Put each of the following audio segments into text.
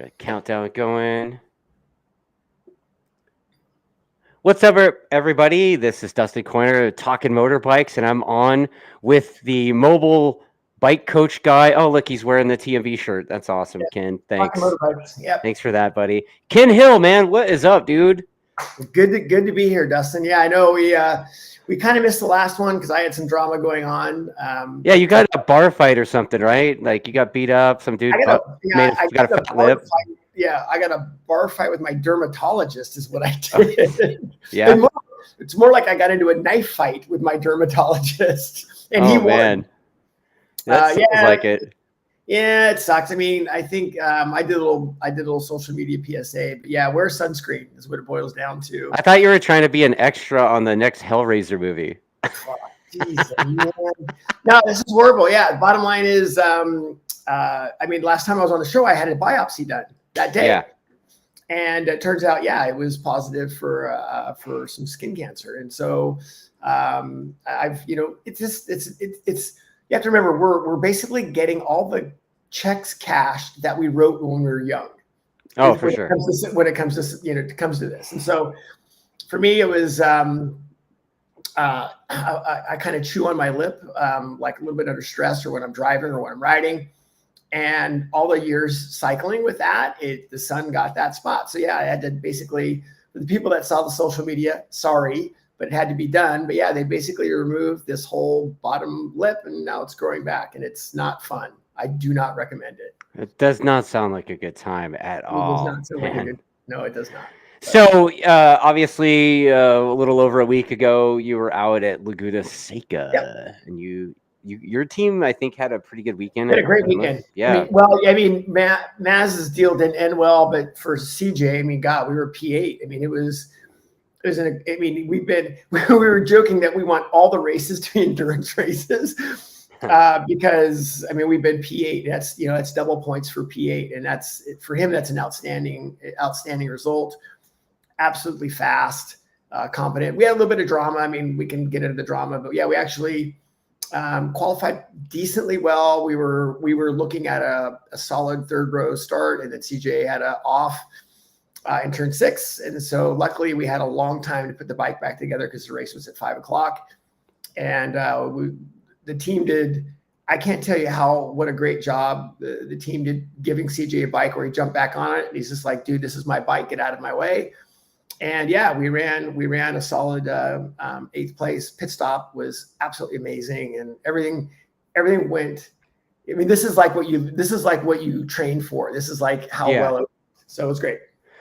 Got a countdown going. What's up, everybody? This is Dustin Coiner of Talkin Motorbikes, and I'm on with the mobile bike coach guy. Oh, look, he's wearing the TMV shirt. That's awesome, Ken. Thanks. Talkin Motorbikes. Yep. Thanks for that, buddy. Ken Hill, man, what is up, dude? Good to be here, Dustin. Yeah, I know we kind of missed the last one because I had some drama going on. Yeah, you got a bar fight or something, right? Like you got beat up. Some dude got a fat lip. Yeah, I got a bar fight with my dermatologist is what I did. Yeah. It's more like I got into a knife fight with my dermatologist, and he won. Man. That sounds like it. Yeah, it sucks. I mean, I think I did a little social media PSA, but yeah, wear sunscreen is what it boils down to. I thought you were trying to be an extra on the next Hellraiser movie. Oh, geez, man. No, this is horrible. Yeah, bottom line is, I mean, last time I was on the show, I had a biopsy done that day. Yeah. And it turns out, yeah, it was positive for some skin cancer. And so it's you have to remember we're basically getting all the checks cashed that we wrote when we were young. Oh, for sure. When it comes to this. And so for me, it was I kind of chew on my lip, like a little bit under stress or when I'm driving or when I'm riding. And all the years cycling with that, the sun got that spot. So yeah, I had to basically, for the people that saw the social media, sorry, but it had to be done. But yeah, they basically removed this whole bottom lip and now it's growing back and it's not fun. I do not recommend it. It does not sound like a good time at all. It does not sound like a good, no, it does not. So obviously a little over a week ago, you were out at Laguna Seca, and your team, I think, had a pretty good weekend. Had a great weekend. Yeah. I mean, Maz's deal didn't end well, but for CJ, I mean, God, we were P8. I mean, we were joking that we want all the races to be endurance races because I mean, we've been P8. That's double points for P8, and that's for him. That's an outstanding result. Absolutely fast, competent. We had a little bit of drama. I mean, we can get into the drama, but yeah, we actually qualified decently well. We were looking at a solid third row start, and then CJ had a off in turn 6, and so luckily we had a long time to put the bike back together because the race was at 5:00, and the team did. I can't tell you what a great job the team did giving CJ a bike where he jumped back on it, and he's just like, dude, this is my bike, get out of my way. And yeah, we ran a solid 8th place. Pit stop was absolutely amazing, and everything went. I mean, this is like what you trained for. This is like how well it was. So it was great.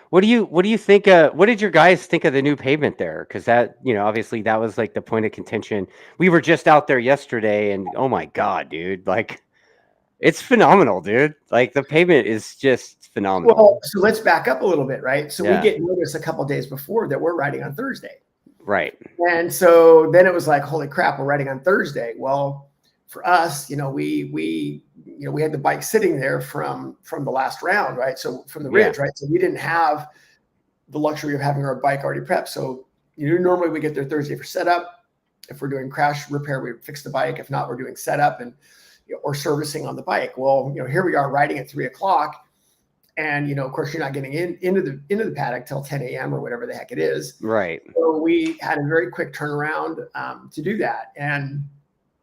What do you think? What did your guys think of the new pavement there? Because that, obviously that was like the point of contention. We were just out there yesterday, and oh my God, dude, like it's phenomenal, dude. Like the pavement is just phenomenal. Well, so let's back up a little bit, right? So we get notice a couple of days before that we're riding on Thursday. Right. And so then it was like, holy crap, we're riding on Thursday. Well, for us, we had the bike sitting there from the last round, right? So from the ridge, right? So we didn't have the luxury of having our bike already prepped. So normally we get there Thursday for setup. If we're doing crash repair, we fix the bike. If not, we're doing setup or servicing on the bike. Well, here we are riding at 3:00. And, of course, you're not getting into the paddock till 10 a.m. or whatever the heck it is. Right. So we had a very quick turnaround to do that. And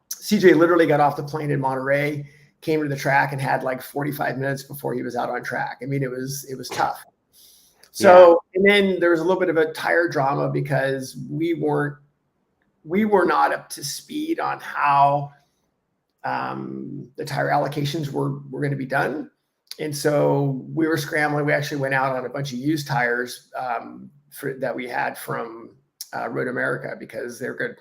CJ literally got off the plane in Monterey, came to the track, and had like 45 minutes before he was out on track. I mean, it was tough. So, and then there was a little bit of a tire drama because we were not up to speed on how the tire allocations were going to be done. And so we were scrambling. We actually went out on a bunch of used tires that we had from MotoAmerica because they're good.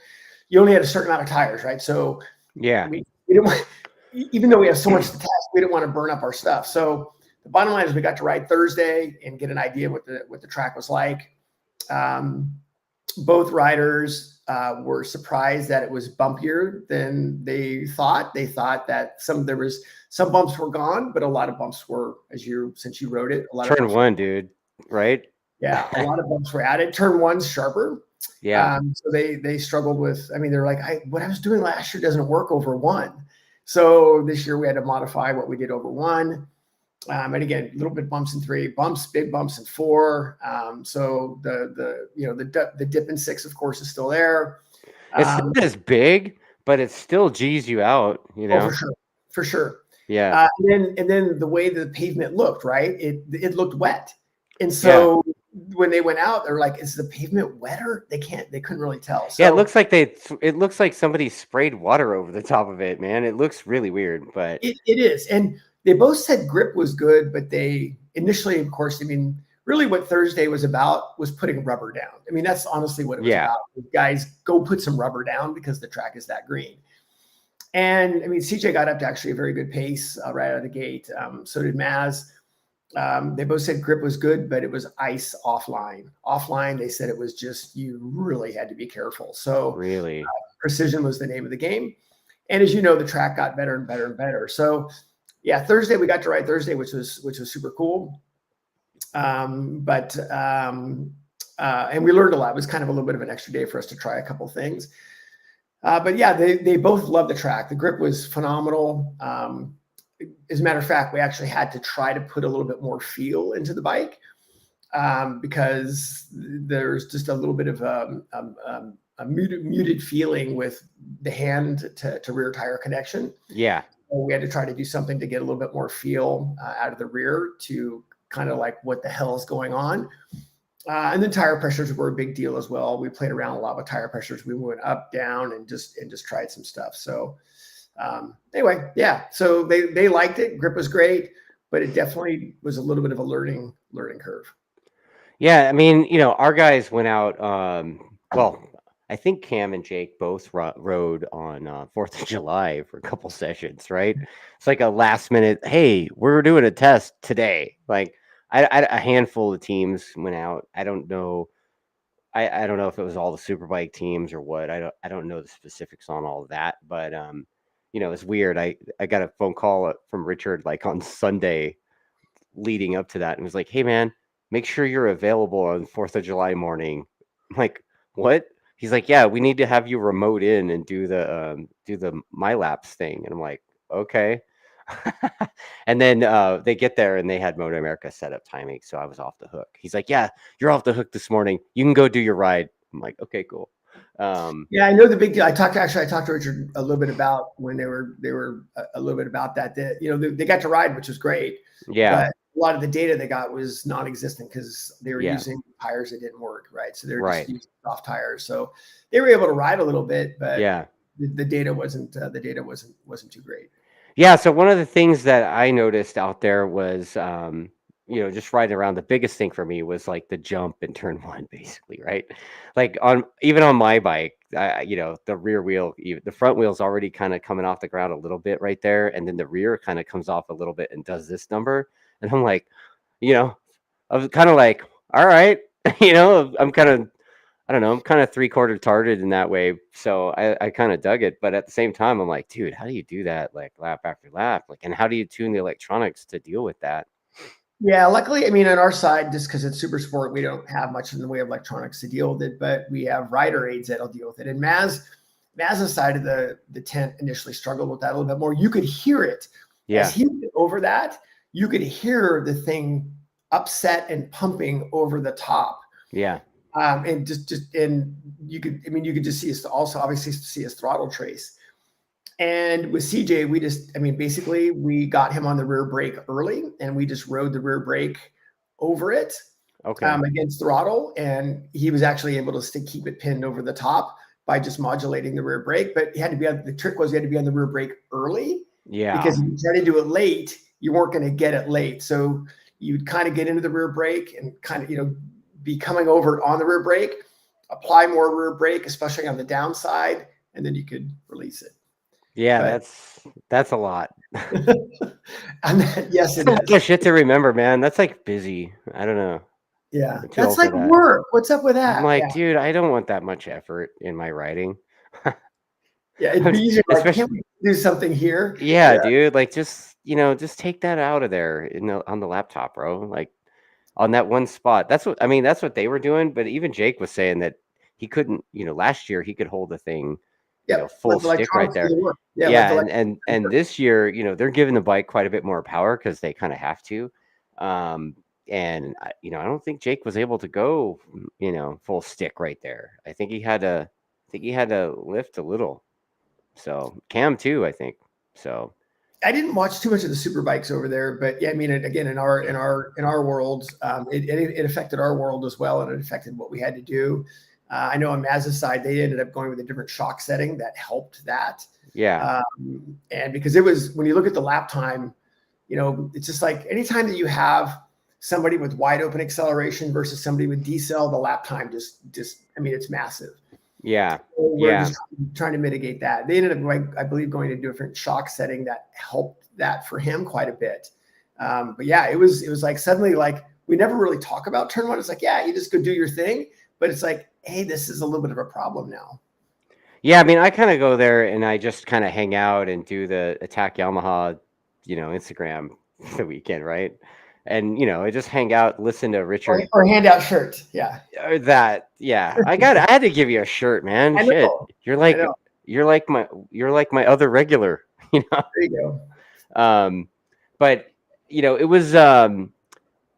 You only had a certain amount of tires, right? So yeah, we didn't want, even though we have so much to test, we didn't want to burn up our stuff. So the bottom line is we got to ride Thursday and get an idea what the track was like. Both riders were surprised that it was bumpier than they thought. They thought that some bumps were gone, but a lot of bumps were, since you rode it. Turn 1, dude, right? Yeah, a lot of bumps were added. Turn 1's sharper. Yeah. So they struggled with. I mean, they're like, what I was doing last year doesn't work over 1. So this year we had to modify what we did over 1. And again, a little bit bumps in 3, big bumps in 4. So the dip in 6, of course, is still there. It's not as big, but it still G's you out, you Oh, know? for sure. Yeah. And then the way the pavement looked, right? It looked wet, and Yeah. so when they went out, they're like, "Is the pavement wetter?" They couldn't really tell. So Yeah, it looks like somebody sprayed water over the top of it, man. It looks really weird, but it is, and they both said grip was good, but they initially, of course, I mean, really what Thursday was about was putting rubber down. I mean, that's honestly what it was about. Guys, go put some rubber down because the track is that green. And I mean, CJ got up to actually a very good pace right out of the gate. So did Maz. They both said grip was good, but it was ice offline. Offline, they said it was just, you really had to be careful. So really, precision was the name of the game. And as you know, the track got better and better and better. So yeah, Thursday, we got to ride Thursday, which was super cool. And we learned a lot. It was kind of a little bit of an extra day for us to try a couple things. But yeah, they both loved the track. The grip was phenomenal. As a matter of fact, we actually had to try to put a little bit more feel into the bike because there's just a little bit of a muted feeling with the hand to rear tire connection. Yeah. So we had to try to do something to get a little bit more feel out of the rear to kind of like what the hell is going on. And then tire pressures were a big deal as well. We played around a lot with tire pressures. We went up, down, and just tried some stuff. So anyway, yeah. So they liked it. Grip was great, but it definitely was a little bit of a learning curve. Yeah, I mean, you know, our guys went out. Well, I think Cam and Jake both rode on 4th of July for a couple sessions, right? It's like a last minute, hey, we're doing a test today. Like, a handful of teams went out. I don't know. I don't know if it was all the Superbike teams or what. I don't know the specifics on all of that, but you know, it's weird. I got a phone call from Richard like on Sunday leading up to that and was like, "Hey man, make sure you're available on 4th of July morning." I'm like, "What?" He's like, "Yeah, we need to have you remote in and do the My Laps thing." And I'm like, "Okay." And then they get there and they had MotoAmerica set up timing, so I was off the hook. He's like, "Yeah, you're off the hook this morning. You can go do your ride." I'm like, "Okay, cool." Yeah, I know the big deal. I talked to Richard a little bit about when they were a little bit about that. That you know they got to ride, which was great. Yeah. But a lot of the data they got was non-existent because they were using tires that didn't work, right? So they were just using soft tires. So they were able to ride a little bit, but the data wasn't too great. Yeah, so one of the things that I noticed out there was, you know, just riding around, the biggest thing for me was like the jump in turn 1, basically, right? Like even on my bike, you know, the rear wheel, the front wheel's already kind of coming off the ground a little bit right there, and then the rear kind of comes off a little bit and does this number, and I'm like, you know, I was kind of like, all right, you know, I'm kind of, I don't know, I'm kind of 3/4 tarded in that way. So I kind of dug it. But at the same time, I'm like, dude, how do you do that like lap after lap? Like, and how do you tune the electronics to deal with that? Yeah, luckily, I mean, on our side, just because it's Supersport, we don't have much in the way of electronics to deal with it, but we have rider aids that'll deal with it. And Maz's side of the tent initially struggled with that a little bit more. You could hear it. Yeah. As he went over that, you could hear the thing upset and pumping over the top. Yeah. And you could just see us also obviously see his throttle trace. And with CJ, basically we got him on the rear brake early and we just rode the rear brake over it against throttle. And he was actually able to keep it pinned over the top by just modulating the rear brake. But the trick was you had to be on the rear brake early. Yeah. Because if you try to do it late, you weren't going to get it late. So you'd kind of get into the rear brake and kind of, you know, be coming over on the rear brake, apply more rear brake, especially on the downside, and then you could release it. Yeah, that's a lot. And yes, it's a lot of shit to remember, man. That's like busy. I don't know. Yeah, that's like work. What's up with that? I'm like, dude, I don't want that much effort in my riding. Yeah, it'd be easier. Like, can't we do something here? Yeah, dude. Like, just just take that out of there on the laptop, bro. Like, on that one spot. That's what they were doing. But even Jake was saying that he couldn't. Last year he could hold the thing full Let the stick right electronics do there. the work. Yeah, let Yeah, the and this year, they're giving the bike quite a bit more power because they kind of have to. Um, and I don't think Jake was able to go, full stick right there. I think he had to lift a little. So Cam too, I think. So I didn't watch too much of the super bikes over there, but yeah, I mean, again, in our world, it affected our world as well, and it affected what we had to do. I know on Maz's side, they ended up going with a different shock setting that helped that. yeah, And because it was, when you look at the lap time, it's just like anytime that you have somebody with wide open acceleration versus somebody with decel, the lap time I mean, it's massive. yeah, We're yeah. just trying to mitigate that. They ended up, I believe, going to a different shock setting that helped that for him quite a bit. But yeah, it was like suddenly, like, we never really talk about turn one. It's like, yeah, you just go do your thing. But it's like, hey, this is a little bit of a problem now. Yeah, I mean, I kind of go there and I just kind of hang out and do the Attack Yamaha, Instagram the weekend, right? And I just hang out, listen to Richard. Or hand out shirts. Yeah. Or that, yeah. I had to give you a shirt, man. I Shit, know. you're I like know. you're like my other regular, There you go. Um, but it was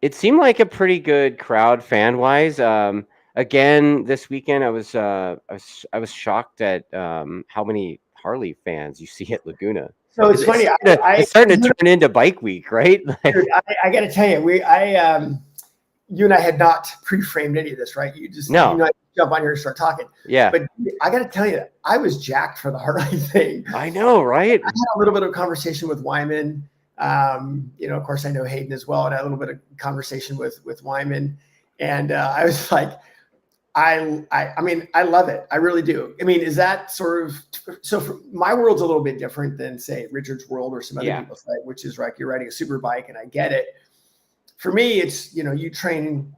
it seemed like a pretty good crowd fan wise. Again, this weekend I was shocked at how many Harley fans you see at Laguna. So it's funny. It's starting to turn into bike week, right? Dude, I got to tell you, you and I had not pre-framed any of this, right? You No. jump on here and start talking. Yeah. But I got to tell you, I was jacked for the Harley thing. I know, right? I had a little bit of conversation with Wyman. Of course, I know Hayden as well, and I had a little bit of conversation with Wyman. And I was like, I mean, I love it. I really do. I mean, is that sort of, so my world's a little bit different than, say, Richard's world or some other people's, right? Which is like, you're riding a super bike, and I get it. For me, it's, you train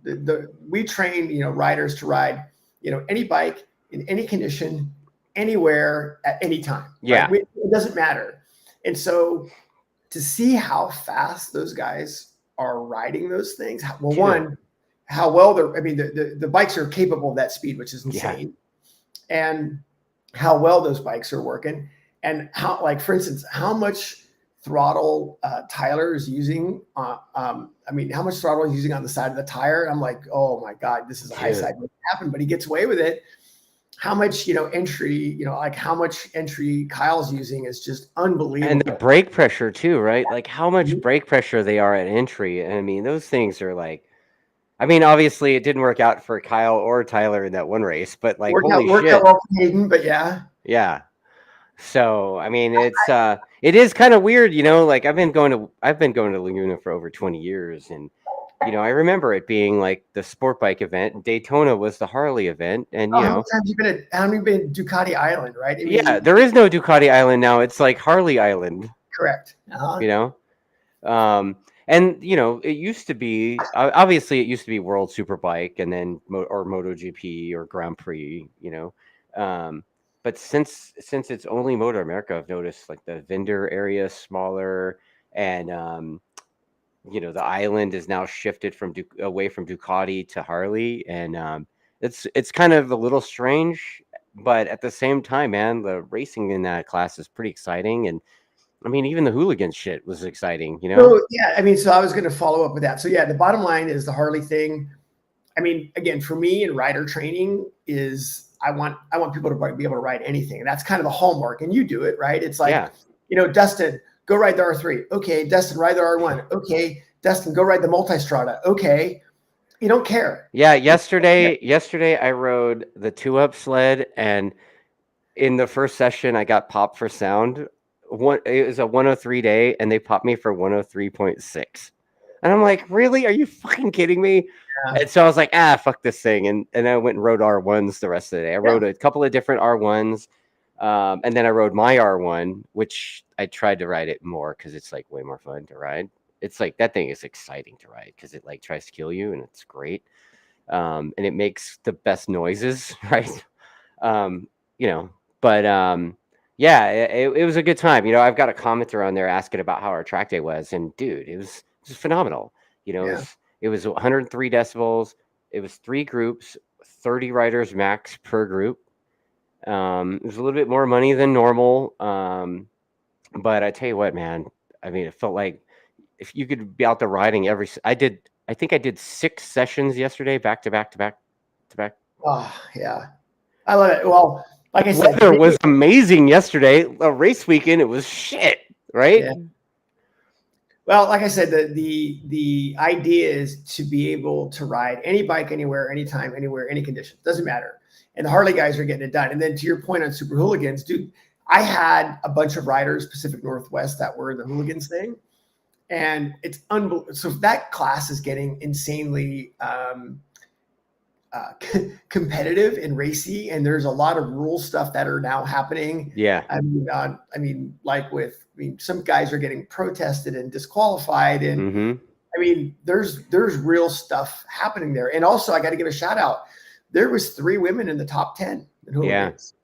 we train, riders to ride, any bike in any condition, anywhere at any time. Yeah. Right? It doesn't matter. And so to see how fast those guys are riding those things, well, one, how well the bikes are capable of that speed, which is insane. Yeah. And how well those bikes are working, and how, like, for instance, how much throttle Tyler is using. How much throttle he's using on the side of the tire. I'm like, oh my God, this is a high side. What happened? But he gets away with it. How much, entry, like how much entry Kyle's using is just unbelievable. And the brake pressure too, right? Like how much brake pressure they are at entry. I mean, those things are like, obviously it didn't work out for Kyle or Tyler in that one race, but like, worked holy out shit. Well for Hayden, but yeah. Yeah. So, it is kind of weird, like I've been going to Laguna for over 20 years. And, I remember it being like the sport bike event, and Daytona was the Harley event. And, how many times have you been at Ducati Island, right? There is no Ducati Island now. It's like Harley Island. Correct. And it used to be, obviously it used to be World Superbike and then or MotoGP or Grand Prix, but since it's only MotoAmerica, I've noticed like the vendor area is smaller, and the island is now shifted away from Ducati to Harley, and it's kind of a little strange, but at the same time, man, the racing in that class is pretty exciting. And even the Hooligan shit was exciting, So, yeah, so I was going to follow up with that. So, yeah, the bottom line is the Harley thing. Again, for me in rider training is I want people to be able to ride anything. And that's kind of the hallmark. And you do it, right? It's like, Dustin, go ride the R3. Okay. Dustin, ride the R1. Okay. Dustin, go ride the Multistrada. Okay. You don't care. Yeah. Yesterday I rode the 2-up sled, and in the first session I got popped for sound. It was a 103 day, and they popped me for 103.6. And I'm like, really? Are you fucking kidding me? Yeah. And so I was like, fuck this thing. And I went and rode R1s the rest of the day. I rode a couple of different R1s. And then I rode my R1, which I tried to ride it more because it's like way more fun to ride. It's like, that thing is exciting to ride because it like tries to kill you, and it's great. And it makes the best noises, right? Yeah, it was a good time. I've got a commenter on there asking about how our track day was, and dude, it was phenomenal. It was 103 decibels. It was 3 groups, 30 riders max per group. It was a little bit more money than normal. But I tell you what, man, I mean, it felt like if you could be out there riding I think I did 6 sessions yesterday, back to back to back to back. Oh, yeah. I love it. Well, like I said, Weather was amazing yesterday. A race weekend, it was shit, right? yeah. Well, like I said, the idea is to be able to ride any bike, anywhere, anytime, anywhere, any condition. Doesn't matter. And the Harley guys are getting it done. And then to your point on Super Hooligans, dude, I had a bunch of riders Pacific Northwest that were in the Hooligans thing. And it's unbelievable. So that class is getting insanely competitive and racy, and there's a lot of rule stuff that are now happening. Yeah. I mean, some guys are getting protested and disqualified, and I mean, there's real stuff happening there. And also, I got to give a shout out. There was 3 women in the top 10 in Hooligans.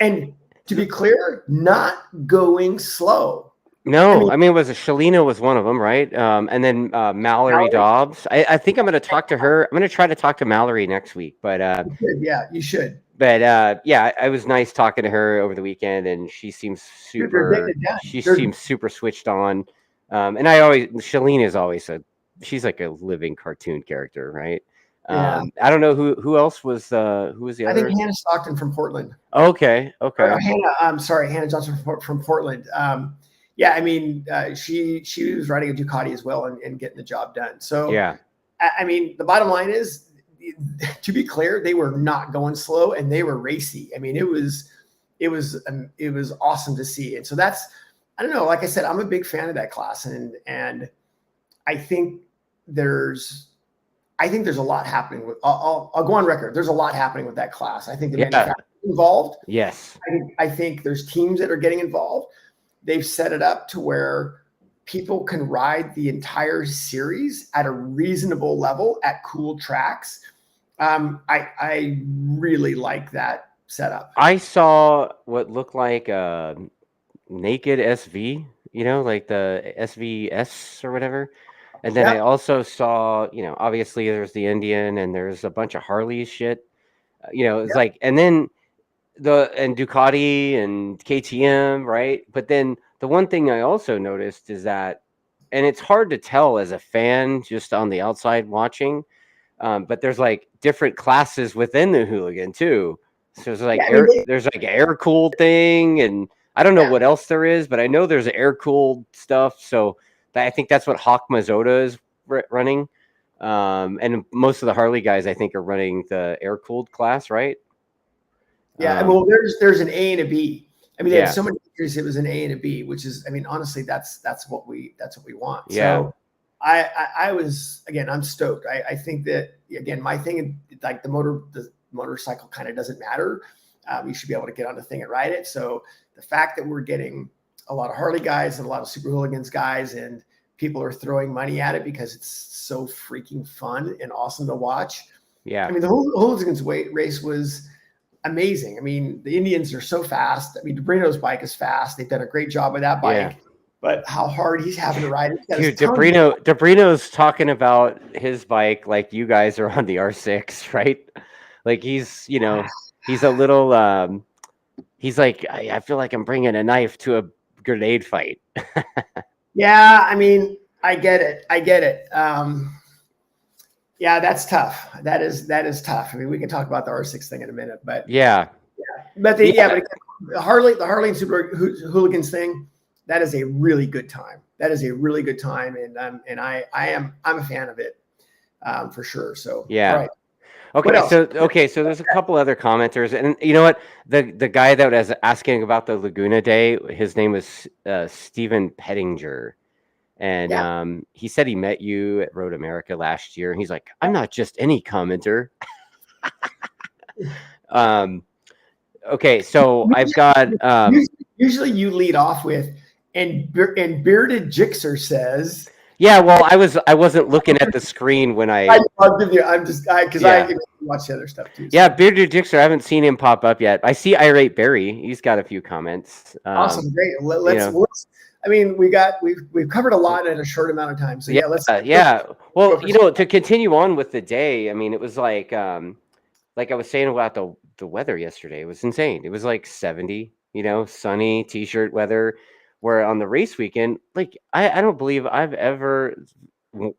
Yeah. And to be clear, not going slow. No, I mean, it was Shalina was one of them, right? And then Mallory Dobbs. I think I'm going to talk to her. I'm going to try to talk to Mallory next week. But yeah, you should. But yeah, it was nice talking to her over the weekend, and she seems super. She seems super switched on. And Shalina is always she's like a living cartoon character, right? Yeah. I don't know who else was the other. I think Hannah Stockton from Portland. Okay. Hannah Johnson from Portland. Yeah, I mean, she was riding a Ducati as well and getting the job done. So yeah, I mean, the bottom line is, to be clear, they were not going slow and they were racy. I mean, it was awesome to see. And so I don't know. Like I said, I'm a big fan of that class, and I think there's a lot happening with. I'll go on record. There's a lot happening with that class. I think the manufacturers involved. Yes. I think there's teams that are getting involved. They've set it up to where people can ride the entire series at a reasonable level at cool tracks. I really like that setup. I saw what looked like a naked SV, like the SVS or whatever. And then I also saw, obviously there's the Indian and there's a bunch of Harley shit. It's like, and then and Ducati and KTM, right? But then the one thing I also noticed is that, and it's hard to tell as a fan just on the outside watching, but there's like different classes within the Hooligan too. So there's like there's like an air cooled thing, and I don't know what else there is, but I know there's air cooled stuff. So I think that's what Hawk Mazzotta is running, and most of the Harley guys I think are running the air cooled class, right? Yeah, well, there's an A and a B. I mean, they had so many years. It was an A and a B, which is, I mean, honestly, that's what we want. Yeah. So I was, again, I'm stoked. I think that, again, my thing, like the motorcycle kind of doesn't matter. You should be able to get on the thing and ride it. So the fact that we're getting a lot of Harley guys and a lot of Super Hooligans guys, and people are throwing money at it because it's so freaking fun and awesome to watch. Yeah. I mean, the Hooligans race was amazing. I mean, the Indians are so fast. I mean, DeBrino's bike is fast. They've done a great job with that bike. But how hard he's having to ride it. Dude, DeBrino's talking about his bike like you guys are on the R6, right? Like he's a little he's like, I feel like I'm bringing a knife to a grenade fight. Yeah, I mean, I get it. Yeah, that's tough. That is tough. I mean, we can talk about the R6 thing in a minute, but but the Harley and Super Hooligans thing, that is a really good time. That is a really good time, and I'm a fan of it, for sure. So yeah. All right. So there's a couple other commenters, and you know what? The guy that was asking about the Laguna Day, his name was Stephen Pettinger. And he said he met you at Road-America last year, and he's like, I'm not just any commenter. Okay, so I've got usually you lead off with and Bearded Jixer says. Yeah, well, I wasn't looking at the screen when I can watch the other stuff too. So. Yeah, Bearded Jixer, I haven't seen him pop up yet. I see Irate Barry. He's got a few comments. Awesome, great. Let's I mean, we've covered a lot in a short amount of time. So let's Well, to continue on with the day, I mean, it was like I was saying about the weather yesterday. It was insane. It was like 70, sunny t-shirt weather. Where on the race weekend, like I don't believe I've ever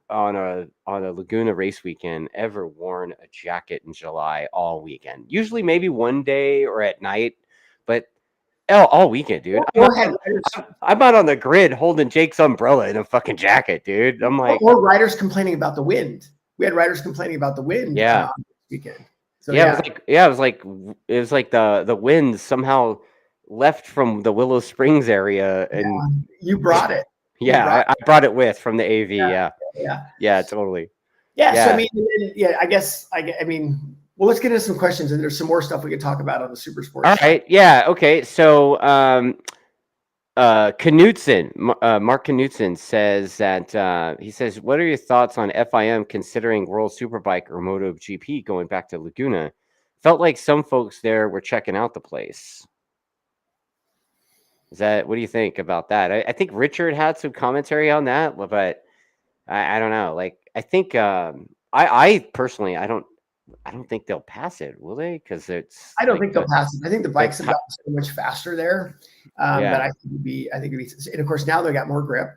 on a Laguna race weekend ever worn a jacket in July all weekend. Usually maybe one day or at night, but all weekend, dude. Or had riders, I'm out on the grid holding Jake's umbrella in a fucking jacket, dude. I'm like, or riders complaining about the wind. We had riders complaining about the wind yeah. on this weekend. So Yeah, it was like the wind somehow left from the Willow Springs area, and you brought it. You yeah, brought I brought it with from the AV. yeah, Yeah, totally. yeah. So I Yeah. mean, yeah, I guess I mean, well, let's get into some questions, and there's some more stuff we could talk about on the Supersport All side. right. Yeah. Okay. So, Knutson, Mark Knutson says that he says, "What are your thoughts on FIM considering World Superbike or MotoGP going back to Laguna? Felt like some folks there were checking out the place." What do you think about that? I think Richard had some commentary on that, but I don't know. Like, I think I personally, I don't think they'll pass it, will they? Because it's I don't like think they'll pass it. I think the bikes have ti- gotten so much faster there that yeah. I think it'd be, and of course now they got more grip,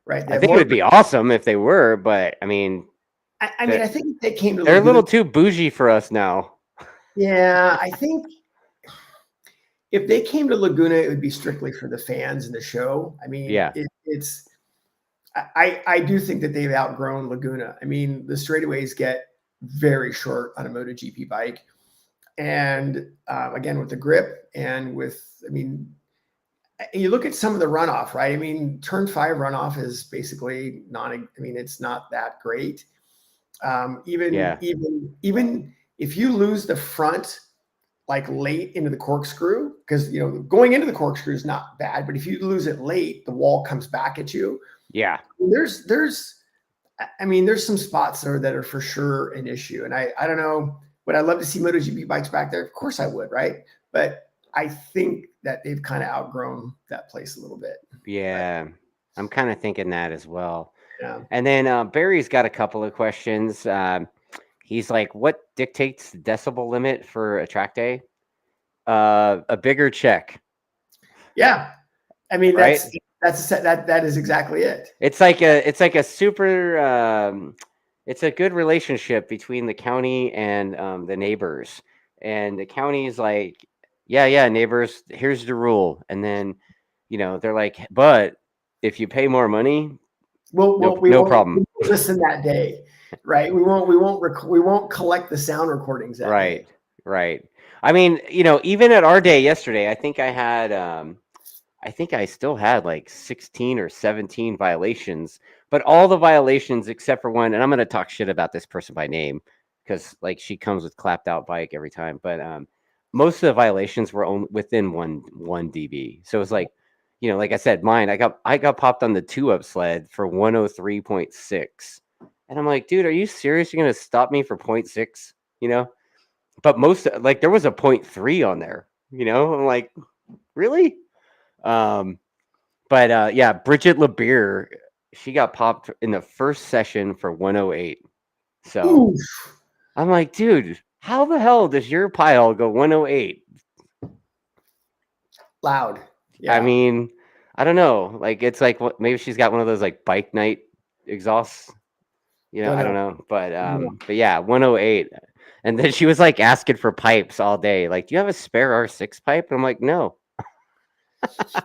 right? They I have think it more would be awesome if they were, but I mean, I mean, I think if they came to they're a Laguna, little too bougie for us now. yeah, I think if they came to Laguna, it would be strictly for the fans and the show. I mean, Yeah. it's I do think that they've outgrown Laguna. I mean, the straightaways get very short on a MotoGP bike, and again with the grip and with, I mean, you look at some of the runoff, right? I mean, turn 5 runoff is basically not. I mean, it's not that great. Yeah. Even if you lose the front like late into the corkscrew, because going into the corkscrew is not bad, but if you lose it late, the wall comes back at you. Yeah. I mean, there's some spots there that are for sure an issue. And I don't know, would I love to see MotoGP bikes back there? Of course I would, right? But I think that they've kind of outgrown that place a little bit. Yeah. But, I'm kind of thinking that as well. yeah. And then Barry's got a couple of questions. He's like, what dictates the decibel limit for a track day? A bigger check. Yeah. I mean, right? that is exactly it. It's like a super it's a good relationship between the county and the neighbors. And the county is like, yeah, neighbors, here's the rule. And then, they're like, but if you pay more money, no problem. We won't listen that day, right? We won't collect the sound recordings that day. Right. I mean, even at our day yesterday, I think I still had like 16 or 17 violations, but all the violations except for one, and I'm going to talk shit about this person by name because like she comes with clapped out bike every time, but most of the violations were only within one dB. So it's like, like I said, mine, I got popped on the 2-up sled for 103.6. And I'm like, dude, are you serious? You're going to stop me for 0.6, But most, like, there was a 0.3 on there, I'm like, really? But yeah, Bridget LeBeer, she got popped in the first session for 108. So Oof. I'm like, dude, how the hell does your pile go 108? Loud. Yeah. I mean, I don't know. Like, it's like maybe she's got one of those like bike night exhausts. I don't know. But yeah, 108. And then she was like asking for pipes all day. Like, do you have a spare R6 pipe? And I'm like, no.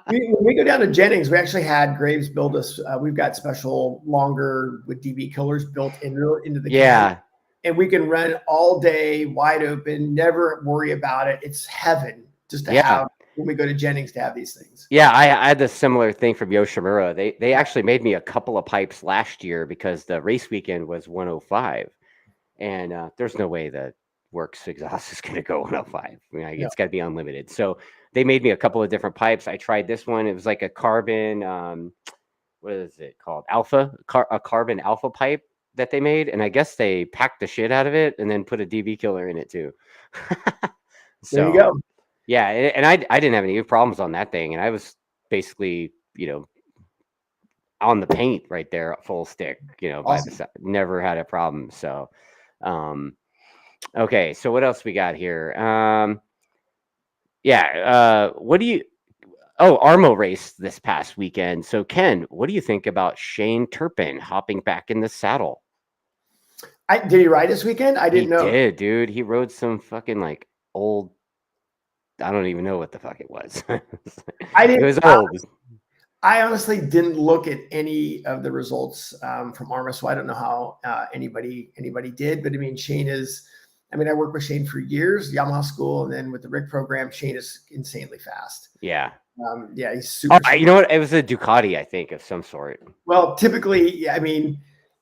When we go down to Jennings, we actually had Graves build us. We've got special longer with DB killers built into the can, and we can run all day wide open, never worry about it. It's heaven just to have when we go to Jennings to have these things. Yeah, I had the similar thing from Yoshimura. They actually made me a couple of pipes last year because the race weekend was 105, and there's no way the works exhaust is going to go 105. I mean, it's got to be unlimited. So they made me a couple of different pipes. I tried this one. It was like a carbon, what is it called? A carbon alpha pipe that they made. And I guess they packed the shit out of it and then put a DB killer in it too. So, there you go. Yeah. And I didn't have any problems on that thing. And I was basically, on the paint right there, full stick, by the side. Never had a problem. So, Okay, so what else we got here? What do you? Oh, Armo race this past weekend. So Ken, what do you think about Shane Turpin hopping back in the saddle? Did he ride this weekend? I He didn't know. did, dude. He rode some fucking like old. I don't even know what the fuck it was. I It was didn't. old. I honestly didn't look at any of the results from Arma, so I don't know how anybody did. But I mean, Shane is. I mean, I worked with Shane for years, Yamaha school, and then with the Rick program, Shane is insanely fast. Yeah. Yeah, he's Oh, super. you know what? It was a Ducati, I think, of some sort. Well, typically, yeah, I mean,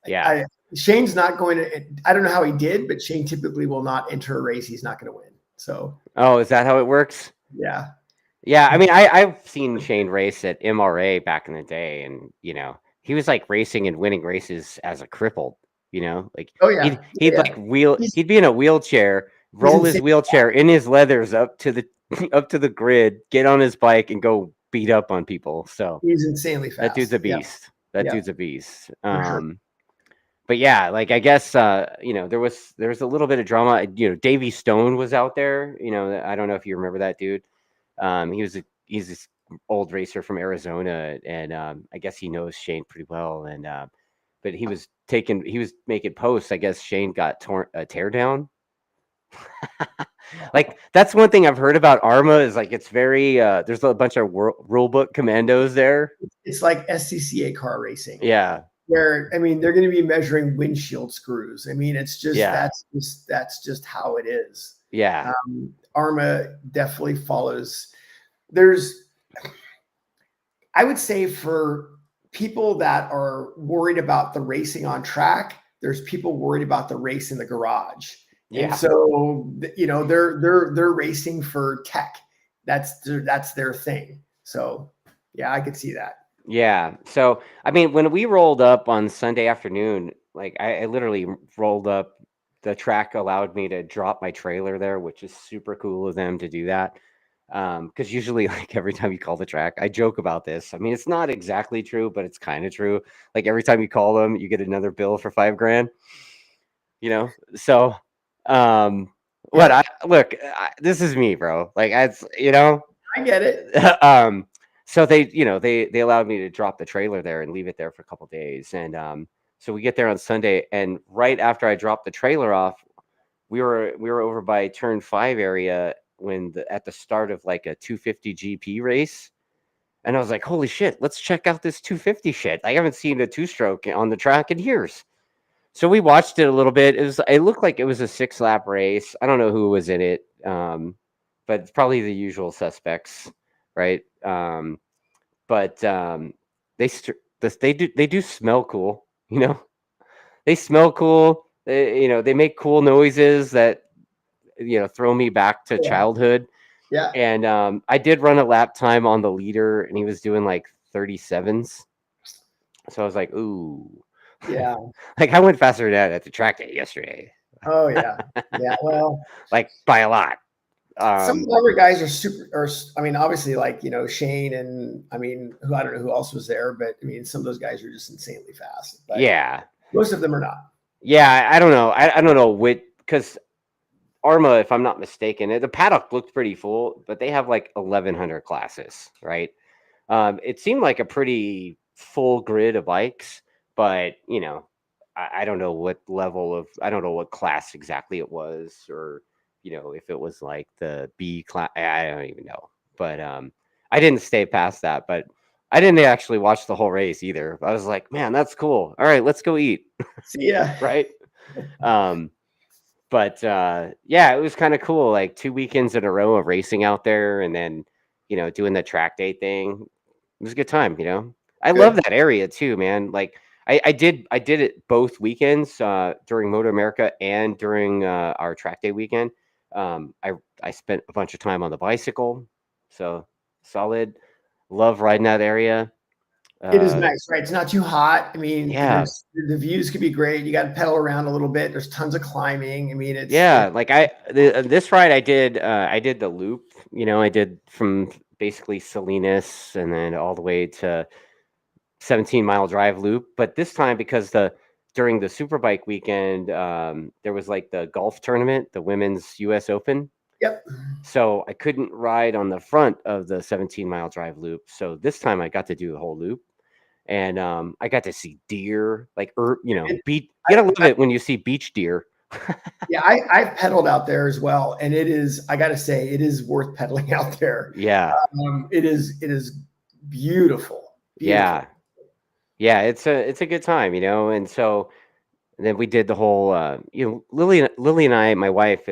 Yeah. Shane's not going to. I don't know how he did, but Shane typically will not enter a race he's not going to win. So Oh, is that how it works? yeah, Yeah. I mean, I've seen Shane race at MRA back in the day, and he was like racing and winning races as a crippled. Like oh he'd yeah, he'd yeah. like He's he'd be in a wheelchair, he's roll his insane. wheelchair in his leathers up to the up to the grid, get on his bike, and go beat up on people. So He's insanely that dude's fast. a Yeah, beast. That yeah, dude's a beast. for sure. But yeah, like I guess there was a little bit of drama. Davey Stone was out there. I don't know if you remember that dude. He's this old racer from Arizona, and I guess he knows Shane pretty well. And but he was making posts. I guess Shane got torn a tear down. Like that's one thing I've heard about Arma is like it's very there's a bunch of rule book commandos there. It's like SCCA car racing. Yeah, Where I mean, they're going to be measuring windshield screws. I mean, it's just yeah, that's just how it is. yeah, Arma definitely follows. There's, I would say, for people that are worried about the racing on track, there's people worried about the race in the garage. And yeah. so, they're racing for tech. That's their thing. So, yeah, I could see that. Yeah. So, I mean, when we rolled up on Sunday afternoon, like I literally rolled up. The track allowed me to drop my trailer there, which is super cool of them to do that. Because usually, like every time you call the track, I joke about this. I mean, it's not exactly true, but it's kind of true. Like every time you call them, you get another bill for $5,000. So, um, what Yeah, I look, this is me, bro. Like, I get it. so they allowed me to drop the trailer there and leave it there for a couple days, and so we get there on Sunday, and right after I dropped the trailer off, we were over by turn 5 area at the start of like a 250 GP race, and I was like, holy shit, let's check out this 250 shit. I haven't seen a two-stroke on the track in years. So we watched it a little bit. It looked like it was a 6-lap race. I don't know who was in it, but it's probably the usual suspects, right? But they do smell cool. They smell cool. They make cool noises that throw me back to Yeah, childhood. yeah, And I did run a lap time on the leader, and he was doing like 37s. So I was like, ooh. yeah. Like I went faster than that at the track day yesterday. Oh yeah, yeah. Well, Like by a lot. some of the other guys are super. Or I mean, obviously, like Shane, and I mean, who I don't know who else was there, but I mean, some of those guys are just insanely fast. But Yeah. most of them are not. Yeah, I don't know. I don't know because Arma, if I'm not mistaken, the paddock looked pretty full, but they have like 1,100 classes, right? It seemed like a pretty full grid of bikes, but I don't know I don't know what class exactly it was, or if it was like the B class. I don't even know, but I didn't stay past that, but I didn't actually watch the whole race either. I was like, man, that's cool. All right, let's go eat, See ya. right? Um, but yeah, it was kind of cool. Like 2 weekends in a row of racing out there, and then doing the track day thing. It was a good time. I love Good. that area too, man. Like I did it both weekends during MotoAmerica and during our track day weekend. I spent a bunch of time on the bicycle, so solid. Love riding that area. It is Uh, nice, right? It's not too hot. I mean, yeah, the views could be great. You got to pedal around a little bit. There's tons of climbing. I mean, yeah. Like this ride I did the loop. I did from basically Salinas and then all the way to 17-mile drive loop. But this time, because during the Superbike weekend, there was like the golf tournament, the Women's U.S. Open. Yep. So I couldn't ride on the front of the 17-mile drive loop. So this time I got to do the whole loop, and I got to see deer, like beach. You gotta love it when you see beach deer. Yeah, I've pedaled out there as well, and it is, I got to say, it is worth pedaling out there. Yeah, it is beautiful. yeah, yeah. It's a good time, and so then we did the whole. Lily and I, my wife,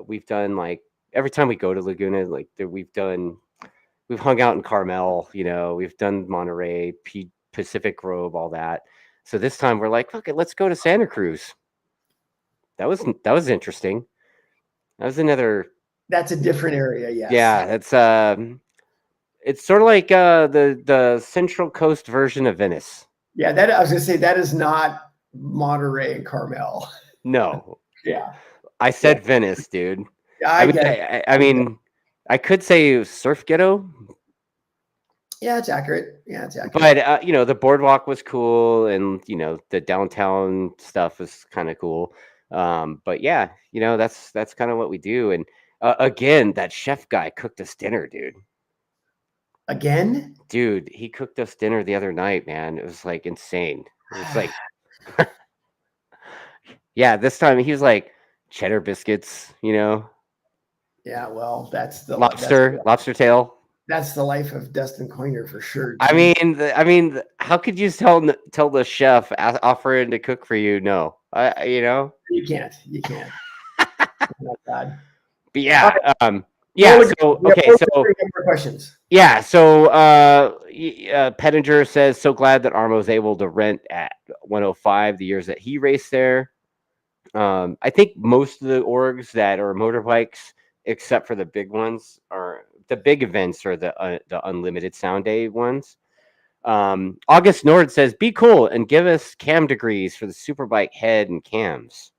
we've done like every time we go to Laguna, like we've hung out in Carmel, we've done Monterey, Pacific Grove, all that. So this time we're like, okay, let's go to Santa Cruz. That was interesting. That was another. That's a different area, yes. Yeah, it's sort of like the Central Coast version of Venice. Yeah, that I was gonna say that is not Monterey and Carmel. No. Yeah. I said Venice, dude. Yeah, I mean, I could say surf ghetto. Yeah, it's accurate. Yeah, it's accurate. But the boardwalk was cool, and the downtown stuff was kind of cool. But yeah, that's kind of what we do. And again, that chef guy cooked us dinner, dude. Again? Dude, he cooked us dinner the other night, man. It was like insane. It was like yeah, this time he was like cheddar biscuits, Yeah, well, that's the lobster tail. That's the life of Dustin Coiner for sure. I mean, how could you tell the chef offer him to cook for you? No, you can't. Oh, God. But yeah, yeah. So okay, so questions. Yeah, so Pettinger says so glad that Arma was able to rent at 105 the years that he raced there. I think most of the orgs that are motorbikes, except for the big ones, are the big events or the unlimited sound day ones. August Nord says, be cool and give us cam degrees for the Superbike head and cams.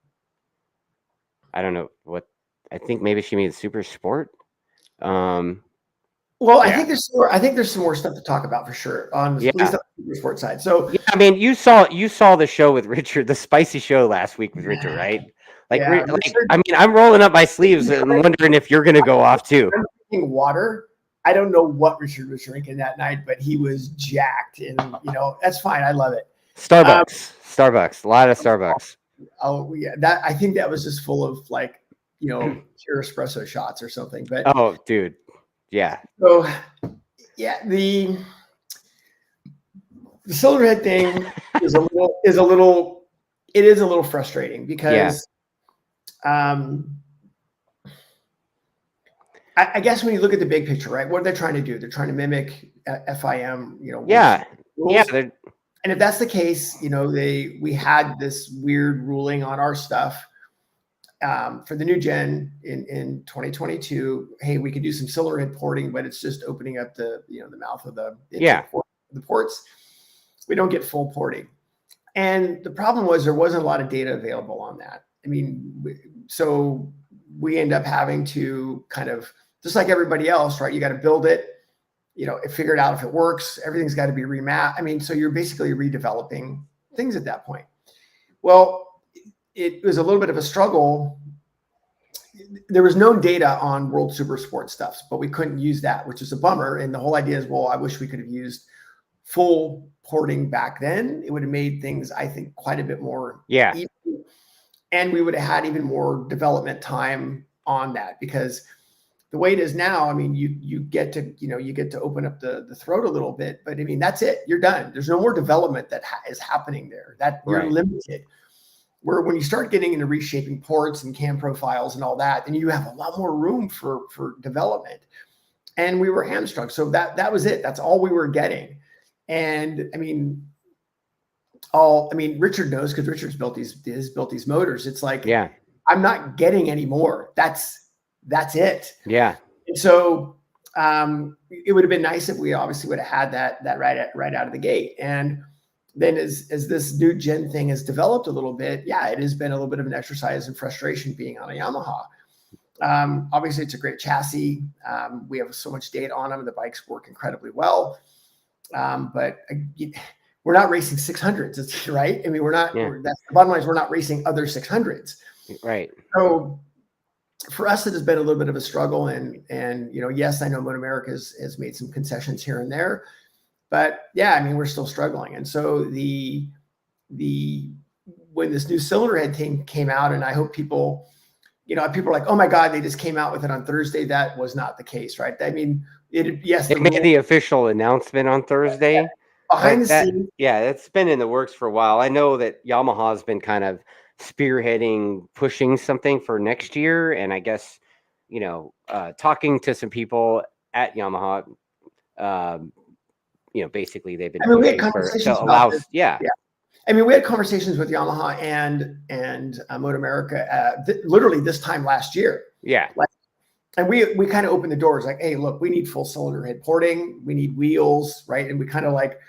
I don't know what, I think maybe she means Supersport. Well, I think there's some more stuff to talk about for sure on at least on the Supersport side. So yeah, I mean, you saw the show with Richard, the spicy show last week with Richard, right? Like, Richard, I mean, I'm rolling up my sleeves and wondering if you're gonna go off too. I'm drinking water. I don't know what Richard was drinking that night, but he was jacked, and that's fine. I love it. Starbucks, a lot of Starbucks. Oh yeah, that I think that was just full of like pure espresso shots or something. But oh, dude, yeah. So yeah, the Silverhead thing is a little frustrating because I guess when you look at the big picture, right? What are they trying to do? They're trying to mimic FIM, rules. And if that's the case, we had this weird ruling on our stuff for the new gen in 2022. Hey, we can do some Silverhead porting, but it's just opening up the mouth of the ports. We don't get full porting, and the problem was there wasn't a lot of data available on that. I mean, so we end up having to kind of, just like everybody else, right? You got to build it, figure it out if it works. Everything's got to be remapped. I mean, so you're basically redeveloping things at that point. Well, it was a little bit of a struggle. There was no data on World Supersport stuff, but we couldn't use that, which is a bummer. And the whole idea is, well, I wish we could have used full porting back then. It would have made things, I think, quite a bit more easy. And we would have had even more development time on that, because the way it is now, I mean, you get to open up the throat a little bit, but I mean, that's it. You're done. There's no more development that is happening there. That you're limited. Where when you start getting into reshaping ports and cam profiles and all that, then you have a lot more room for development. And we were hamstrung. So that was it. That's all we were getting. And I mean, Richard knows, because Richard's built these motors. It's like, I'm not getting any more. That's it. Yeah. And so it would have been nice if we obviously would have had that right out of the gate. And then as this new gen thing has developed a little bit, it has been a little bit of an exercise in frustration being on a Yamaha. Obviously it's a great chassis. We have so much data on them. The bikes work incredibly well. But we're not racing 600s, right? I mean, we're not. Yeah. That's the bottom line is we're not racing other 600s. Right. So for us, it has been a little bit of a struggle, and yes, I know MotoAmerica has made some concessions here and there, but yeah, I mean, we're still struggling. And so when this new cylinder head thing came out, and I hope people are like, oh my God, they just came out with it on Thursday. That was not the case, right? I mean, yes, they made the official announcement on Thursday. Behind the scenes. Yeah, it's been in the works for a while. I know that Yamaha's been kind of spearheading, pushing something for next year, and I guess talking to some people at Yamaha, basically they've been we had pushing conversations to allow, about this. yeah. I mean, we had conversations with Yamaha and MotoAmerica literally this time last year. Yeah. And we kind of opened the doors like, hey, look, we need full cylinder head porting. We need wheels, right? And we kind of like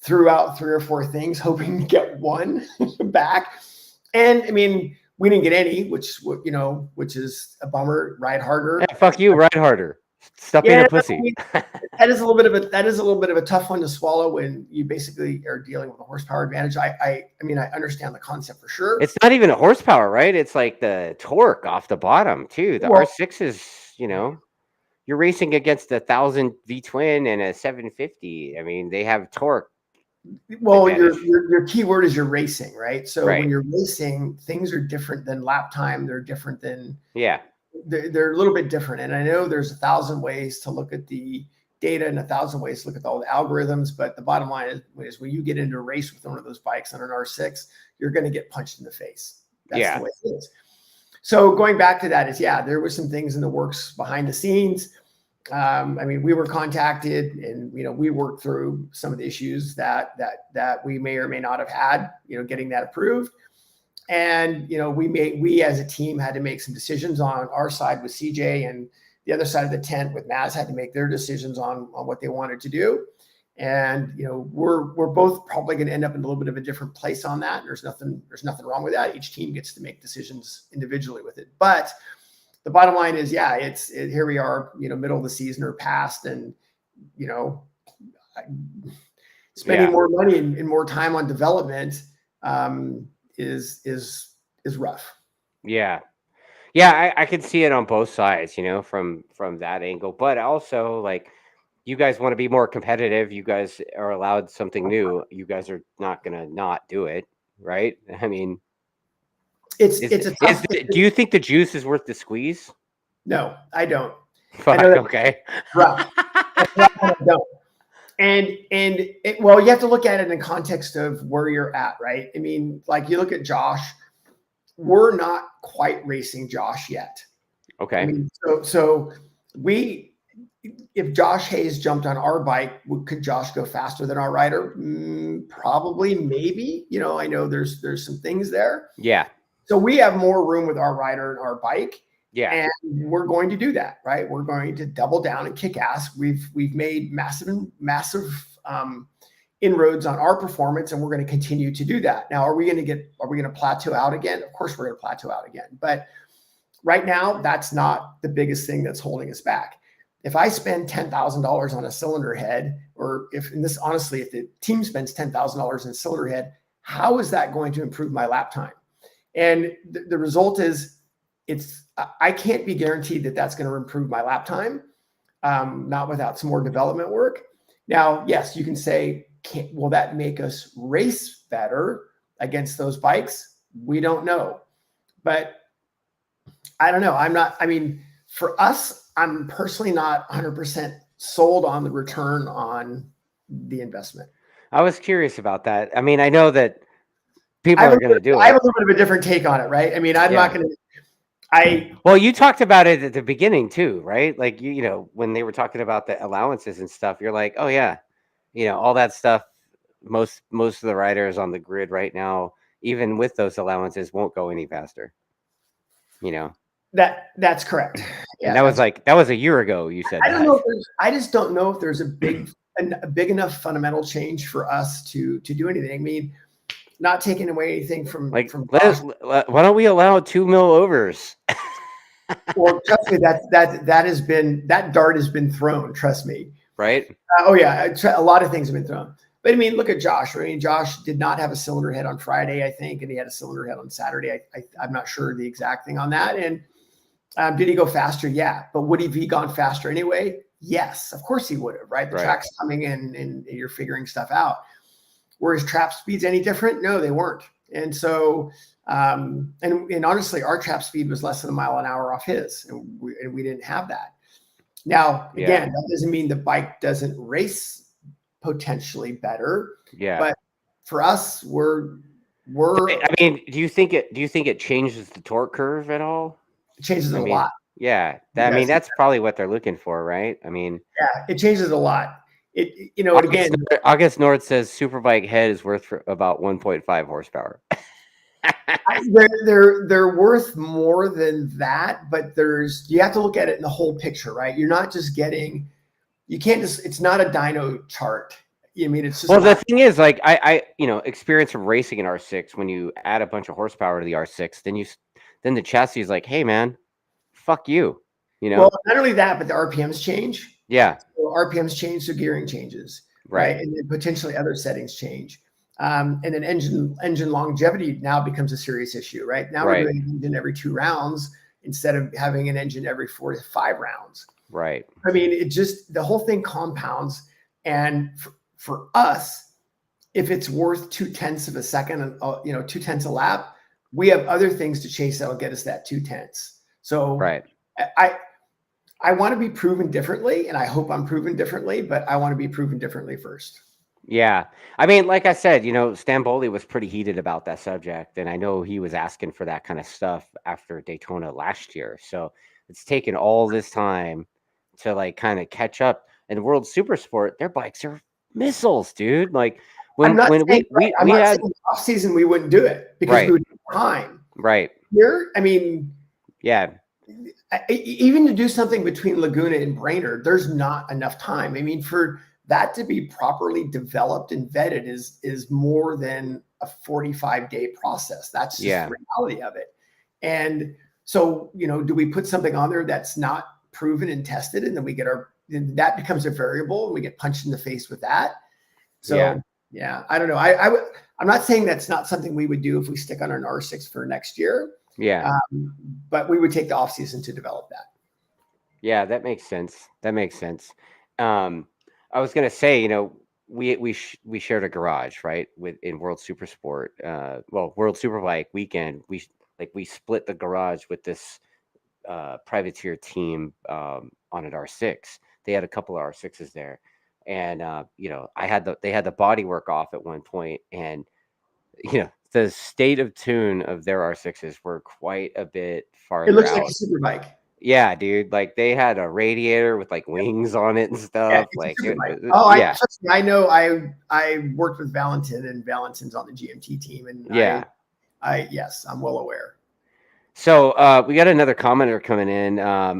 threw out 3 or 4 things, hoping to get one back. And I mean, we didn't get any, which is a bummer. Ride harder. Yeah, fuck you, ride harder. Stop being a pussy. I mean, that is a little bit of a tough one to swallow when you basically are dealing with a horsepower advantage. I mean, I understand the concept for sure. It's not even a horsepower, right? It's like the torque off the bottom too. The R6 is, you're racing against a 1000 V twin and a 750. I mean, they have torque. Well, your key word is you're racing, right? So right. When you're racing, things are different than lap time. They're different than they're a little bit different. And I know there's 1,000 ways to look at the data and 1,000 ways to look at all the algorithms. But the bottom line is when you get into a race with one of those bikes on an R6, you're going to get punched in the face. That's the way it is. So going back to that is, there was some things in the works behind the scenes. I mean, we were contacted and, we worked through some of the issues that we may or may not have had, getting that approved. And, we as a team had to make some decisions on our side with CJ, and the other side of the tent with Maz had to make their decisions on what they wanted to do. And, we're both probably going to end up in a little bit of a different place on that. There's nothing wrong with that. Each team gets to make decisions individually with it. But the bottom line is, here we are, middle of the season or past, and, spending more money and more time on development, is rough. Yeah, I can see it on both sides, from that angle. But also, like, you guys want to be more competitive. You guys are allowed something new. You guys are not gonna not do it, right? I mean, do you think the juice is worth the squeeze? No, I don't. Fuck, okay. Rough. I don't. And you have to look at it in context of where you're at, right? I mean, like, you look at Josh, we're not quite racing Josh yet. Okay. I mean, so if Josh Hayes jumped on our bike, could Josh go faster than our rider? Probably, maybe. I know there's some things there. Yeah. So we have more room with our rider and our bike. Yeah. And we're going to do that, right? We're going to double down and kick ass. We've made massive inroads on our performance, and we're going to continue to do that. Now, are we going to plateau out again? Of course, we're going to plateau out again. But right now, that's not the biggest thing that's holding us back. If I spend $10,000 on a cylinder head, or if the team spends $10,000 in a cylinder head, how is that going to improve my lap time? And the result is, I can't be guaranteed that that's going to improve my lap time, not without some more development work. Now, yes, you can say, will that make us race better against those bikes? We don't know. But I don't know. For us, I'm personally not 100% sold on the return on the investment. I was curious about that. I mean, I know that people are going to do it. I have a little bit of a different take on it, right? I mean, I'm not going to. Well, you talked about it at the beginning too, right? Like, when they were talking about the allowances and stuff, you're like, oh yeah, all that stuff. Most of the riders on the grid right now, even with those allowances, won't go any faster. That's correct. Yeah, and that was a year ago. You said I just don't know if there's a big enough fundamental change for us to do anything. I mean, not taking away anything from why don't we allow 2 mil overs? Well, trust me, that dart has been thrown. Trust me. Right. A lot of things have been thrown. But I mean, look at Josh. I mean, Josh did not have a cylinder head on Friday, I think, and he had a cylinder head on Saturday. I'm not sure the exact thing on that. And did he go faster? Yeah. But would he have gone faster anyway? Yes, of course he would have, right? The track's coming in and you're figuring stuff out. Were his trap speeds any different? No, they weren't. And so, and honestly, our trap speed was less than a mile an hour off his, and we didn't have that. Now, again, that doesn't mean the bike doesn't race potentially better. Yeah. But for us, we're. I mean, do you think it changes the torque curve at all? It changes a lot. Yeah. I mean, that's probably what they're looking for, right? I mean, yeah, it changes a lot. August Nord says Superbike head is worth for about 1.5 horsepower. They're worth more than that, but you have to look at it in the whole picture, right? You're not just getting, it's not a dyno chart. I mean, it's just. Well, the thing is, like, I experience from racing an R6, when you add a bunch of horsepower to the R6, then the chassis is like, hey man, fuck you. Well, not only that, but the RPMs change. Yeah. So RPMs change, so gearing changes, right? And then potentially other settings change. And then engine longevity now becomes a serious issue, right? Now we're doing an engine every 2 rounds instead of having an engine every 4 to 5 rounds. Right. I mean, the whole thing compounds. And for us, if it's worth 0.2 of a second, 0.2 a lap, we have other things to chase that'll get us that 0.2. So I want to be proven differently, and I hope I'm proven differently, but I want to be proven differently first. Yeah. I mean, like I said, Stamboli was pretty heated about that subject, and I know he was asking for that kind of stuff after Daytona last year. So it's taken all this time to like kind of catch up. And World Supersport, their bikes are missiles, dude. Like when we had off season, we wouldn't do it because we would have time. Right. Here, I mean, yeah. Even to do something between Laguna and Brainerd, there's not enough time. I mean, for that to be properly developed and vetted is more than a 45-day process. That's just the reality of it. And so, do we put something on there that's not proven and tested, and then that becomes a variable, and we get punched in the face with that? So I don't know. I'm not saying that's not something we would do if we stick on an R6 for next year. Yeah. But we would take the off season to develop that. Yeah, that makes sense. I was gonna say, we shared a garage, right, in World Supersport. World Superbike weekend. We split the garage with this privateer team on an R6. They had a couple of R6s there, and they had the body work off at one point, and the state of tune of their R6s were quite a bit farther. It looks out. like a super bike. Yeah, dude. Like they had a radiator with like wings on it and stuff. I know. I worked with Valentin, and Valentin's on the GMT team, and yes, I'm well aware. So we got another commenter coming in.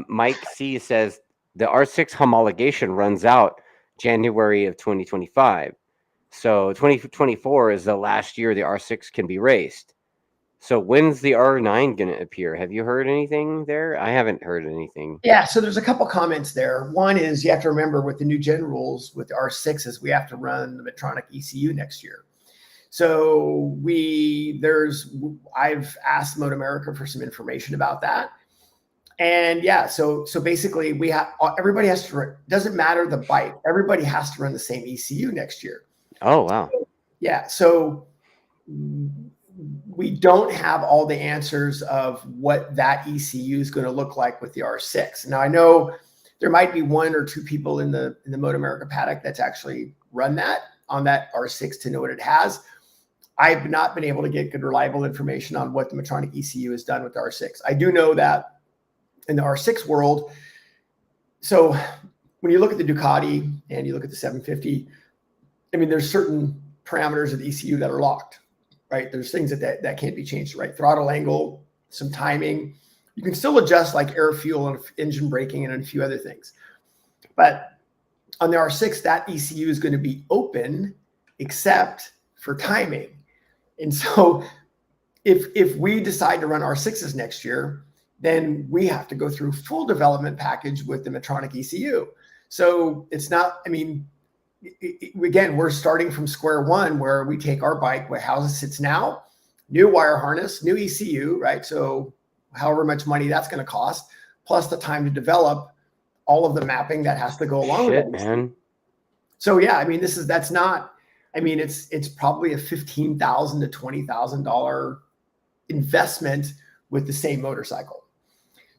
Mike C says the R6 homologation runs out January of 2025. So 2024 is the last year the R6 can be raced. So when's the R9 going to appear? Have you heard anything there? I haven't heard anything. Yeah, so there's a couple comments there. One is you have to remember with the new gen rules with the R6s, we have to run the Medtronic ECU next year. So I've asked MotoAmerica for some information about that. And so basically everybody has to, doesn't matter the bike, everybody has to run the same ECU next year. Oh, wow. So we don't have all the answers of what that ECU is going to look like with the R6. Now, I know there might be 1 or 2 people in the MotoAmerica paddock that's actually run that on that R6 to know what it has. I've not been able to get good, reliable information on what the Medtronic ECU has done with the R6. I do know that in the R6 world, so when you look at the Ducati and you look at the 750, I mean, there's certain parameters of the ECU that are locked, right? There's things that can't be changed, right? Throttle angle, some timing. You can still adjust like air, fuel, and engine braking and a few other things. But on the R6, that ECU is going to be open except for timing. And so if we decide to run R6s next year, then we have to go through full development package with the Medtronic ECU. So it's not, I mean, again, we're starting from square one where we take our bike, where how it sits now, new wire harness, new ECU, right? So however much money that's going to cost, plus the time to develop all of the mapping that has to go along with it, man. So yeah, I mean, that's not. I mean, it's probably a $15,000 to $20,000 investment with the same motorcycle.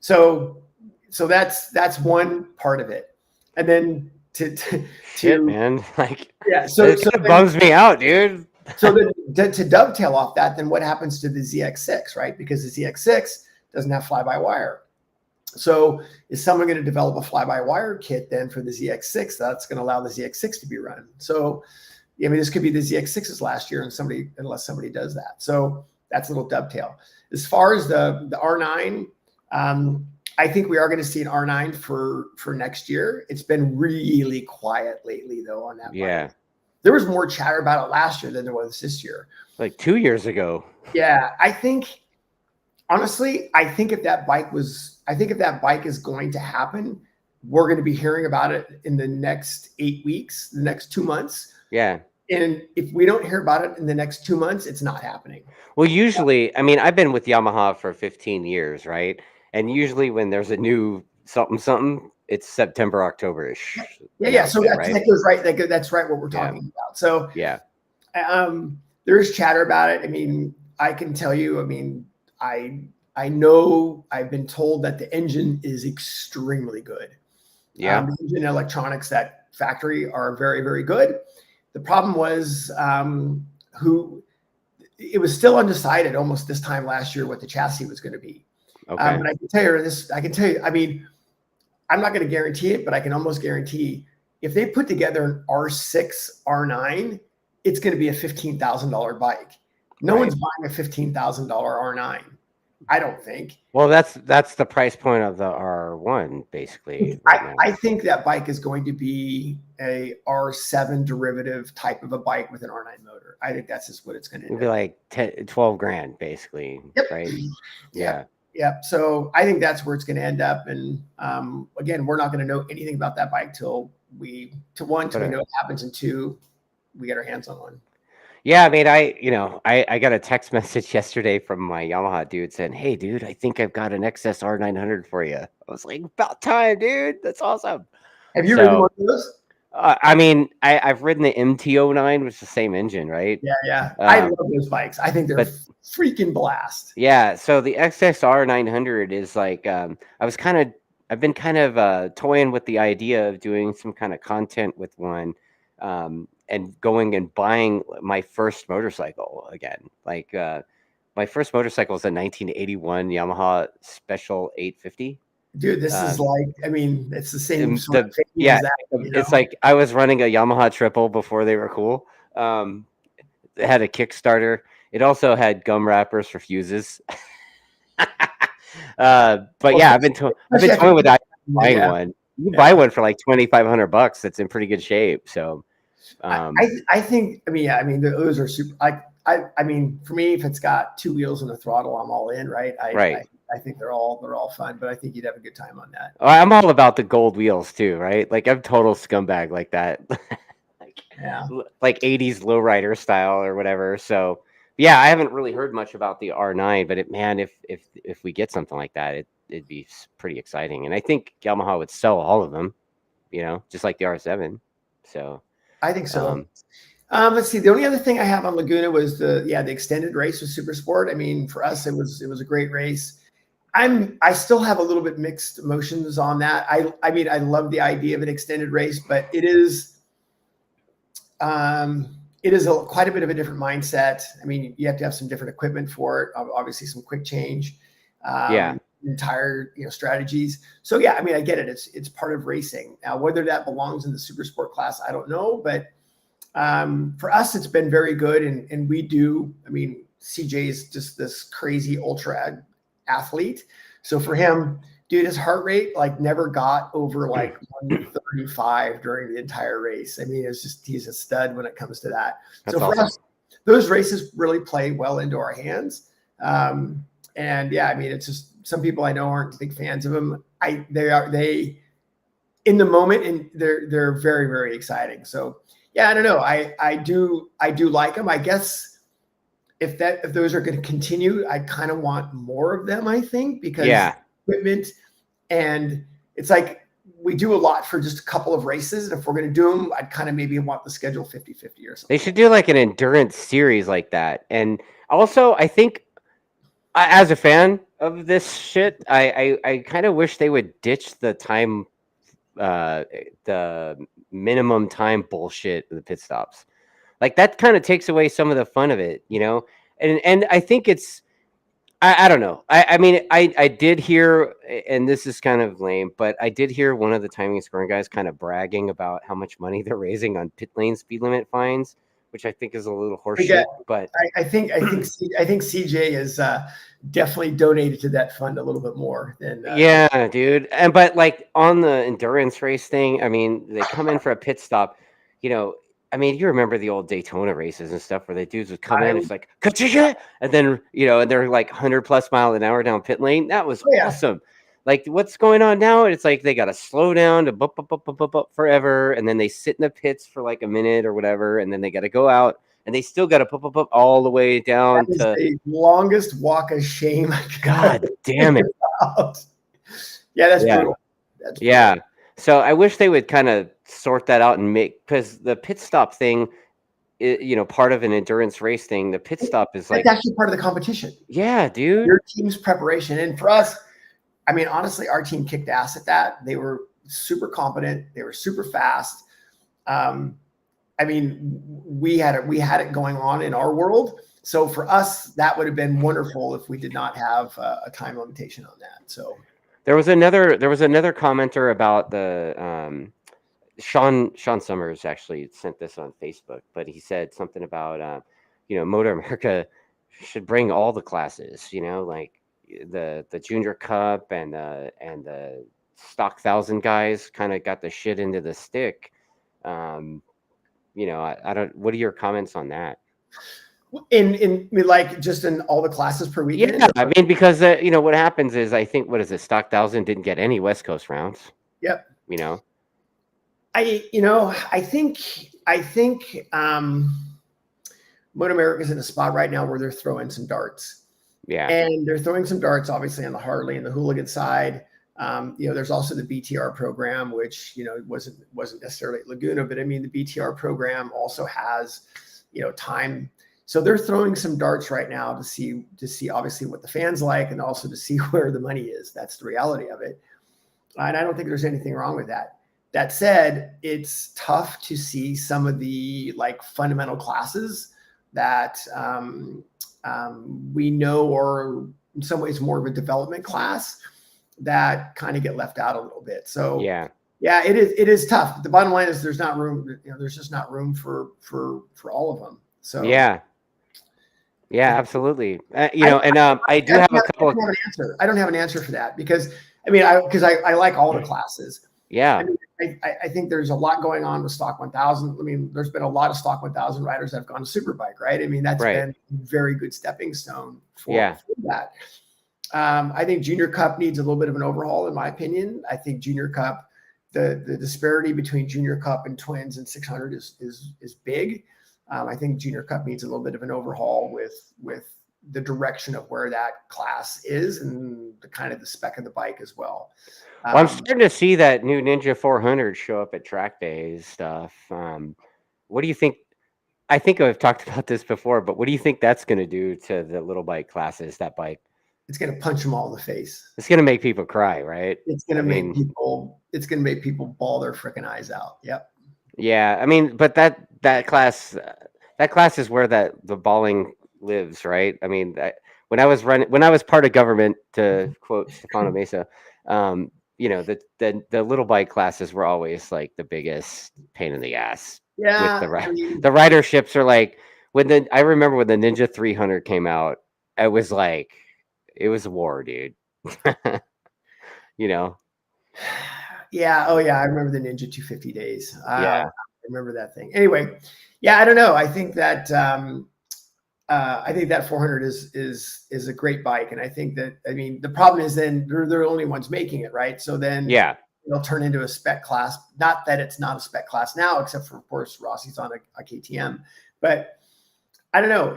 So that's one part of it, and then Shit, man. Like, yeah. it kind of bums me out, dude. So then to dovetail off that, then what happens to the ZX6, right? Because the ZX6 doesn't have fly-by-wire. So is someone going to develop a fly-by-wire kit then for the ZX6 that's going to allow the ZX6 to be run? So, I mean, this could be the ZX6's last year, and unless somebody does that. So that's a little dovetail. As far as the R9, I think we are going to see an R9 for next year. It's been really quiet lately, though, on that. Yeah. Bike. There was more chatter about it last year than there was this year. Like 2 years ago. Yeah, honestly, I think if that bike is going to happen, we're going to be hearing about it in the next 8 weeks, the next 2 months. Yeah. And if we don't hear about it in the next 2 months, it's not happening. Well, usually, I mean, I've been with Yamaha for 15 years, right? And usually when there's a new something, it's September, October-ish. Yeah. So that goes right. That's right what we're talking about. So yeah. There's chatter about it. I mean, I can tell you, I mean, I know I've been told that the engine is extremely good. Yeah. The engine electronics at factory are very, very good. The problem was it was still undecided almost this time last year what the chassis was going to be. Okay. But I can tell you, I mean, I'm not going to guarantee it, but I can almost guarantee if they put together an R6, R9, it's going to be a $15,000 bike. No one's buying a $15,000 R9. I don't think. Well, that's the price point of the R1, basically. Right I think that bike is going to be a R7 derivative type of a bike with an R9 motor. I think that's just what it's going to be like 12 grand, basicly. Yep. Right. Yeah. Yeah. So I think that's where it's going to end up. And again, we're not going to know anything about that bike till we know what happens, and two, we get our hands on one. Yeah, I mean, I got a text message yesterday from my Yamaha dude saying, "Hey, dude, I think I've got an XSR 900 for you." I was like, "About time, dude! That's awesome." Have you ridden one of those? I mean, I've ridden the MT-09, which is the same engine, right? Yeah. I love those bikes. I think they're freaking blast. Yeah. So the XSR 900 is like, I've been kind of toying with the idea of doing some kind of content with one. And going and buying my first motorcycle again. Like my first motorcycle was a 1981 Yamaha Special 850. Dude, this is like, I mean, it's the same sort of thing. Yeah, as that, it's like I was running a Yamaha Triple before they were cool. It had a Kickstarter. It also had gum wrappers for fuses. But yeah, I've been toying with buying one. You can buy one for like $2,500. That's in pretty good shape. So. I think, I mean, those are super. I mean, for me, if it's got two wheels and a throttle, I'm all in, right? I think they're all fun, but I think you'd have a good time on that. I'm all about the gold wheels too, right? Like I'm total scumbag like that, like 80s lowrider style or whatever. So yeah, I haven't really heard much about the R9, but if we get something like that, it'd be pretty exciting, and I think Yamaha would sell all of them, just like the R7. So. I think so. Let's see. The only other thing I have on Laguna was the extended race with Supersport. I mean, for us, it was a great race. I still have a little bit mixed emotions on that. I mean, I love the idea of an extended race, but it is quite a bit of a different mindset. I mean, you have to have some different equipment for it. Obviously, some quick change. Entire strategies. So yeah, I mean, I get it. It's part of racing. Now, whether that belongs in the Supersport class, I don't know. But for us, it's been very good, and we do. I mean, CJ is just this crazy ultra athlete. So for him, dude, his heart rate never got over 135 during the entire race. I mean, he's a stud when it comes to that. That's so for awesome. us, those races really play well into our hands. And yeah, I mean, it's just some people I know aren't big fans of them. In in the moment, and they're very, very exciting. So yeah, I don't know. I do like them. I guess if those are going to continue, I kind of want more of them, I think, because equipment, and it's like we do a lot for just a couple of races. And if we're going to do them, I'd kind of maybe want the schedule 50-50 or something. They should do like an endurance series like that. And also, I think as a fan of this shit, I kind of wish they would ditch the time, the minimum time bullshit of the pit stops. Like that kind of takes away some of the fun of it, you know? And I think it's, I don't know. I mean, I did hear, and this is kind of lame, but I did hear one of the timing scoring guys kind of bragging about how much money they're raising on pit lane speed limit fines, which I think is a little horseshit. But I think CJ is definitely donated to that fund a little bit more than yeah, dude. And but like on the endurance race thing, I mean, they come in for a pit stop, you know. I mean, you remember the old Daytona races and stuff where the dudes would come in, it's like, ka-chicka! And then, you know, and they're like 100+ miles an hour down pit lane. That was awesome. Like, what's going on now? It's like they got to slow down to bup forever. And then they sit in the pits for like a minute or whatever. And then they got to go out and they still got to bup all the way down that is to the longest walk of shame. God damn it. Yeah, that's brutal. That's brutal. So I wish they would kind of sort that out and make, because the pit stop thing, you know, part of an endurance race thing, the pit stop is like, it's actually part of the competition. Yeah, dude. Your team's preparation. And for us, I mean, honestly, our team kicked ass at that. They were super competent. They were super fast. I mean, we had it going on in our world. So for us, that would have been wonderful if we did not have a time limitation on that. So there was another commenter about the Sean Summers actually sent this on Facebook, but he said something about you know, MotoAmerica should bring all the classes, you know, like the Junior Cup and the Stock 1000 guys kind of got the shit into the stick. You know, I don't. What are your comments on that? In like just in all the classes per weekend? Yeah, I mean, because you know what happens is, I think, what is it, Stock 1000 didn't get any West Coast rounds. Yep. You know, I think MotoAmerica's in a spot right now where they're throwing some darts. Yeah. And they're throwing some darts, obviously, on the Harley and the Hooligan side. You know, there's also the BTR program, which, you know, wasn't necessarily at Laguna, but I mean, the BTR program also has, you know, time. So they're throwing some darts right now to see obviously what the fans like, and also to see where the money is. That's the reality of it. And I don't think there's anything wrong with that. That said, it's tough to see some of the like fundamental classes that we know are in some ways more of a development class that kind of get left out a little bit. So yeah, it is tough. But the bottom line is there's not room. You know, there's just not room for all of them. So yeah, absolutely. You know, and I do have a couple. I don't have an answer for that because I like all the classes. Yeah. I mean, I think there's a lot going on with Stock 1000. I mean, there's been a lot of Stock 1000 riders that have gone to Superbike, right? I mean, that's been a very good stepping stone for that. I think Junior Cup needs a little bit of an overhaul, in my opinion. I think Junior Cup, the disparity between Junior Cup and Twins and 600 is big. I think Junior Cup needs a little bit of an overhaul with the direction of where that class is and the kind of the spec of the bike as well. Well, I'm starting to see that new Ninja 400 show up at TrackDaz stuff. What do you think? I think I've talked about this before, but what do you think that's going to do to the little bike classes, that bike? It's going to punch them all in the face. It's going to make people cry, right? It's going to make people bawl their freaking eyes out. Yep. Yeah. I mean, but that class is where the bawling lives, right? I mean, when I was part of government, to quote Stefano Mesa, you know, the little bike classes were always like the biggest pain in the ass. Yeah. With the riderships are like, I remember when the Ninja 300 came out, it was like, it was a war, dude. You know? Yeah. Oh yeah. I remember the Ninja 250 days. I remember that thing. Anyway. Yeah. I don't know. I think that 400 is a great bike. And I think that, I mean, the problem is then they're the only ones making it, right? So then it'll turn into a spec class. Not that it's not a spec class now, except for, of course, Rossi's on a KTM. But I don't know.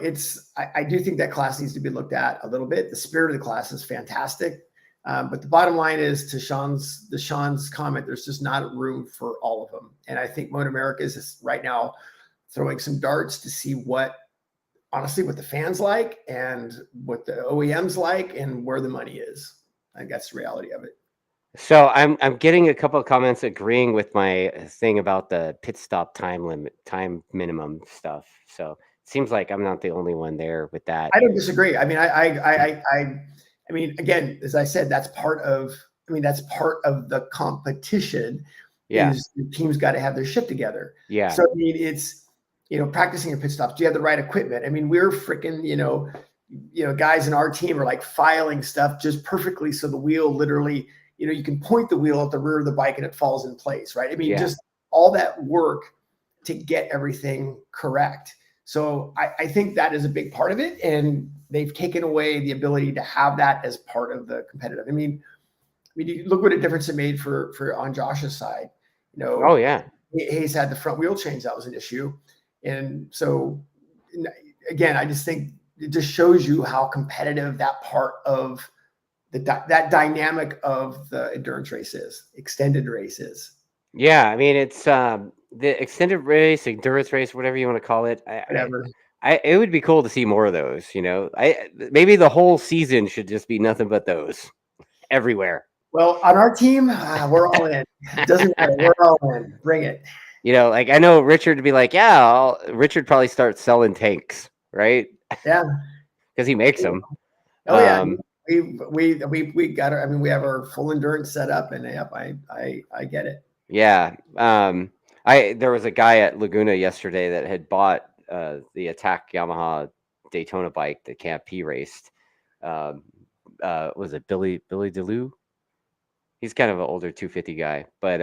I do think that class needs to be looked at a little bit. The spirit of the class is fantastic. But the bottom line is, to Sean's comment, there's just not room for all of them. And I think MotoAmerica is right now throwing some darts to see honestly, what the fans like and what the OEMs like and where the money is. I think that's the reality of it. So I'm getting a couple of comments agreeing with my thing about the pit stop time minimum stuff. So it seems like I'm not the only one there with that. I don't disagree. I mean, I mean, again, as I said, that's part of the competition. Yeah. Is the team's got to have their shit together. Yeah. So I mean, it's, practicing your pit stops. Do you have the right equipment? I mean, we're freaking, guys in our team are like filing stuff just perfectly. So the wheel literally, you can point the wheel at the rear of the bike and it falls in place, right? I mean, just all that work to get everything correct. So I think that is a big part of it. And they've taken away the ability to have that as part of the competitive. I mean, you look what a difference it made for on Josh's side. Oh yeah. Hayes had the front wheel change. That was an issue. And so, again, I just think it just shows you how competitive that part of that dynamic of the endurance race is, extended race is. Yeah, I mean, it's the extended race, endurance race, whatever you want to call it. Whatever. It would be cool to see more of those. Maybe the whole season should just be nothing but those everywhere. Well, on our team, we're all in. It doesn't matter. We're all in. Bring it. Like I know Richard to be like, yeah, Richard probably starts selling tanks, right? Yeah, because he makes them. Oh yeah, we got our. I mean, we have our full endurance set up, and I get it. Yeah, there was a guy at Laguna yesterday that had bought the Attack Yamaha Daytona bike that Camp P raced. Was it Billy DeLue? He's kind of an older 250 guy, but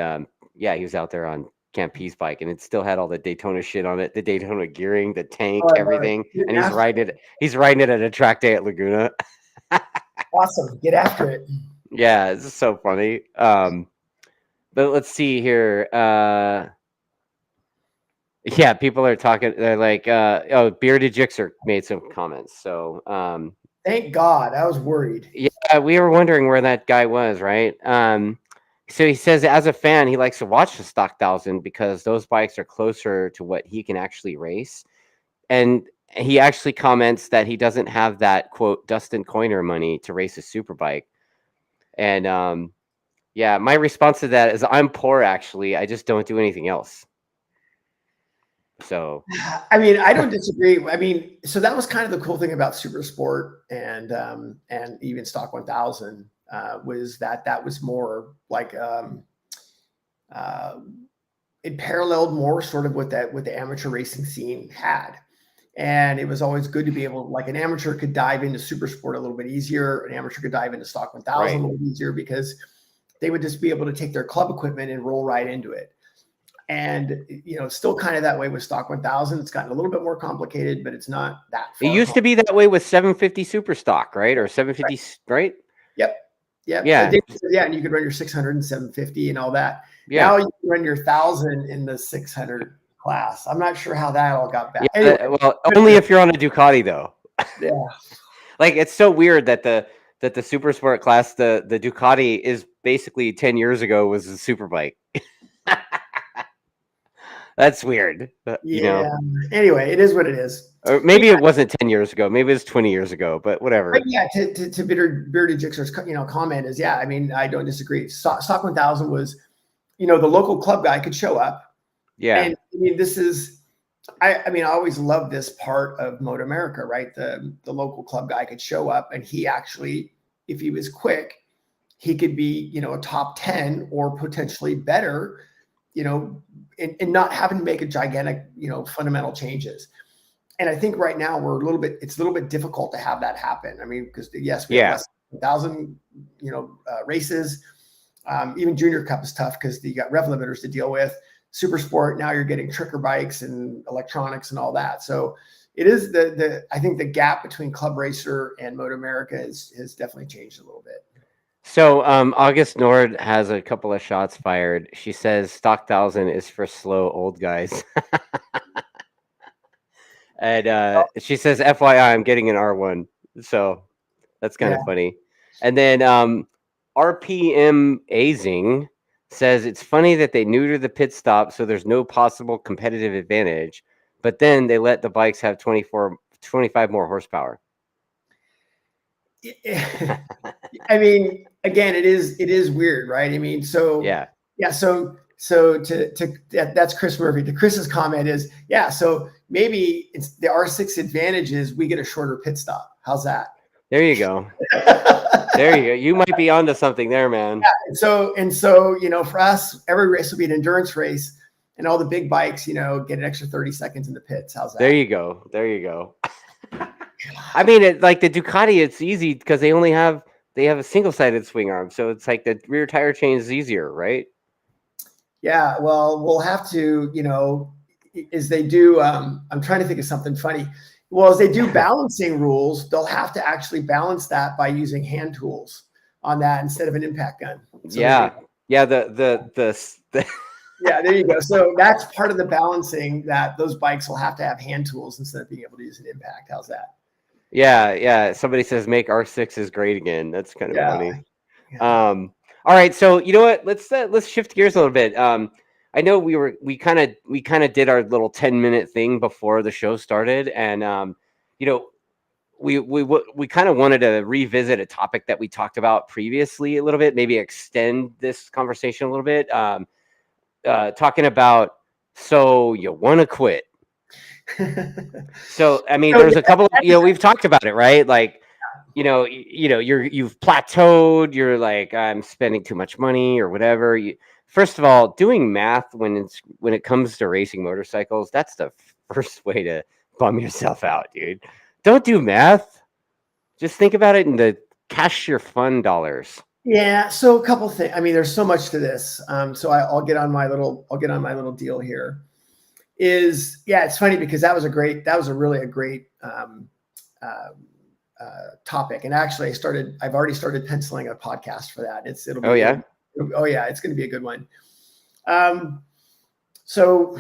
yeah, he was out there on Camp P's bike, and it still had all the Daytona shit on it, the Daytona gearing, the tank, everything. And he's riding it at a track day at Laguna. Awesome. Get after it. Yeah, it's just so funny. But let's see here. Yeah, people are talking. They're like, Bearded Jixer made some comments. So thank God. I was worried. Yeah, we were wondering where that guy was, right? So he says, as a fan, he likes to watch the Stock 1000 because those bikes are closer to what he can actually race. And he actually comments that he doesn't have that, quote, Dustin Coiner money to race a super bike. And yeah, my response to that is, I'm poor, actually. I just don't do anything else. So, I mean, I don't disagree. I mean, so that was kind of the cool thing about Supersport and even Stock 1000 was that was more like it paralleled more sort of what the amateur racing scene had. And it was always good to be able, like, an amateur could dive into Supersport a little bit easier. An amateur could dive into Stock 1000 a little bit easier because they would just be able to take their club equipment and roll right into it. And, it's still kind of that way with Stock 1000. It's gotten a little bit more complicated, but it's not that far. It used to be that way with 750 Super Stock, right? Or 750, right? Yep. Yeah. Yeah. And you could run your 600 and 750 and all that. Yeah. Now you can run your 1000 in the 600 class. I'm not sure how that all got back. Yeah, anyway, well, only if you're on a Ducati, though. Yeah. Like, it's so weird that the Supersport class, the Ducati is basically 10 years ago was a super bike. That's weird. Anyway, it is what it is. Or maybe it wasn't 10 years ago. Maybe it was 20 years ago, but whatever. But yeah, to Bearded Jixer's comment is, yeah, I mean, I don't disagree. Stock 1000 was, the local club guy could show up. Yeah. And I mean, this is, I mean, I always love this part of MotoAmerica, right? The local club guy could show up, and he actually, if he was quick, he could be, a top 10 or potentially better, and not having to make a gigantic, fundamental changes. And I think right now it's a little bit difficult to have that happen. I mean, because yes, we have less than 1,000, races. Even Junior Cup is tough because you got rev limiters to deal with. Supersport, now you're getting tricker bikes and electronics and all that. So it is I think the gap between Club Racer and MotoAmerica has definitely changed a little bit. So August Nord has a couple of shots fired. She says stock 1000 is for slow old guys. And she says, FYI, I'm getting an R1. So that's kind Yeah. of funny. And then RPM Azing says it's funny that they neuter the pit stop so there's no possible competitive advantage, but then they let the bikes have 25 more horsepower. I mean, again, it is weird, right? I mean, so Yeah. so that's Chris Murphy. To Chris's comment is, yeah, so maybe it's the R6 advantage is we get a shorter pit stop. How's that? There you go. There you go. You might be onto something there, man. Yeah, and so, for us, every race will be an endurance race, and all the big bikes, get an extra 30 seconds in the pits. How's that? There you go. There you go. I mean, like the Ducati, it's easy because they have a single-sided swing arm, so it's like the rear tire change is easier, right? Yeah, well, we'll have to, as they do. I'm trying to think of something funny. Well, as they do balancing rules, they'll have to actually balance that by using hand tools on that instead of an impact gun. So yeah. The yeah, there you go. So that's part of the balancing, that those bikes will have to have hand tools instead of being able to use an impact. How's that? Yeah. Somebody says make R6s great again. That's kind of funny. Yeah. All right, so you know what? Let's shift gears a little bit. I know we kind of did our little 10-minute thing before the show started, and we kind of wanted to revisit a topic that we talked about previously a little bit, maybe extend this conversation a little bit. Talking about, so you want to quit. So I mean, there's a couple of, we've talked about it, right? Like, you've plateaued, you're like, I'm spending too much money or whatever. First of all, doing math when it comes to racing motorcycles, that's the first way to bum yourself out, dude. Don't do math. Just think about it in the cash your fun dollars. Yeah. So a couple things. I mean, there's so much to this. So I'll get on my little deal here. It's funny because that was really a great topic. And actually I've already started penciling a podcast for that. It's going to be a good one. So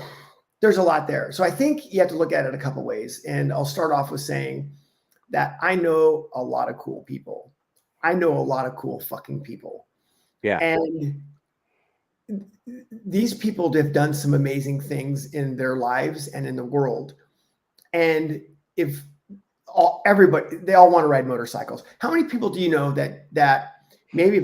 there's a lot there. So I think you have to look at it a couple ways. And I'll start off with saying that I know a lot of cool people. I know a lot of cool fucking people. Yeah. And these people have done some amazing things in their lives and in the world. And if everybody, they all want to ride motorcycles. How many people do you know that maybe,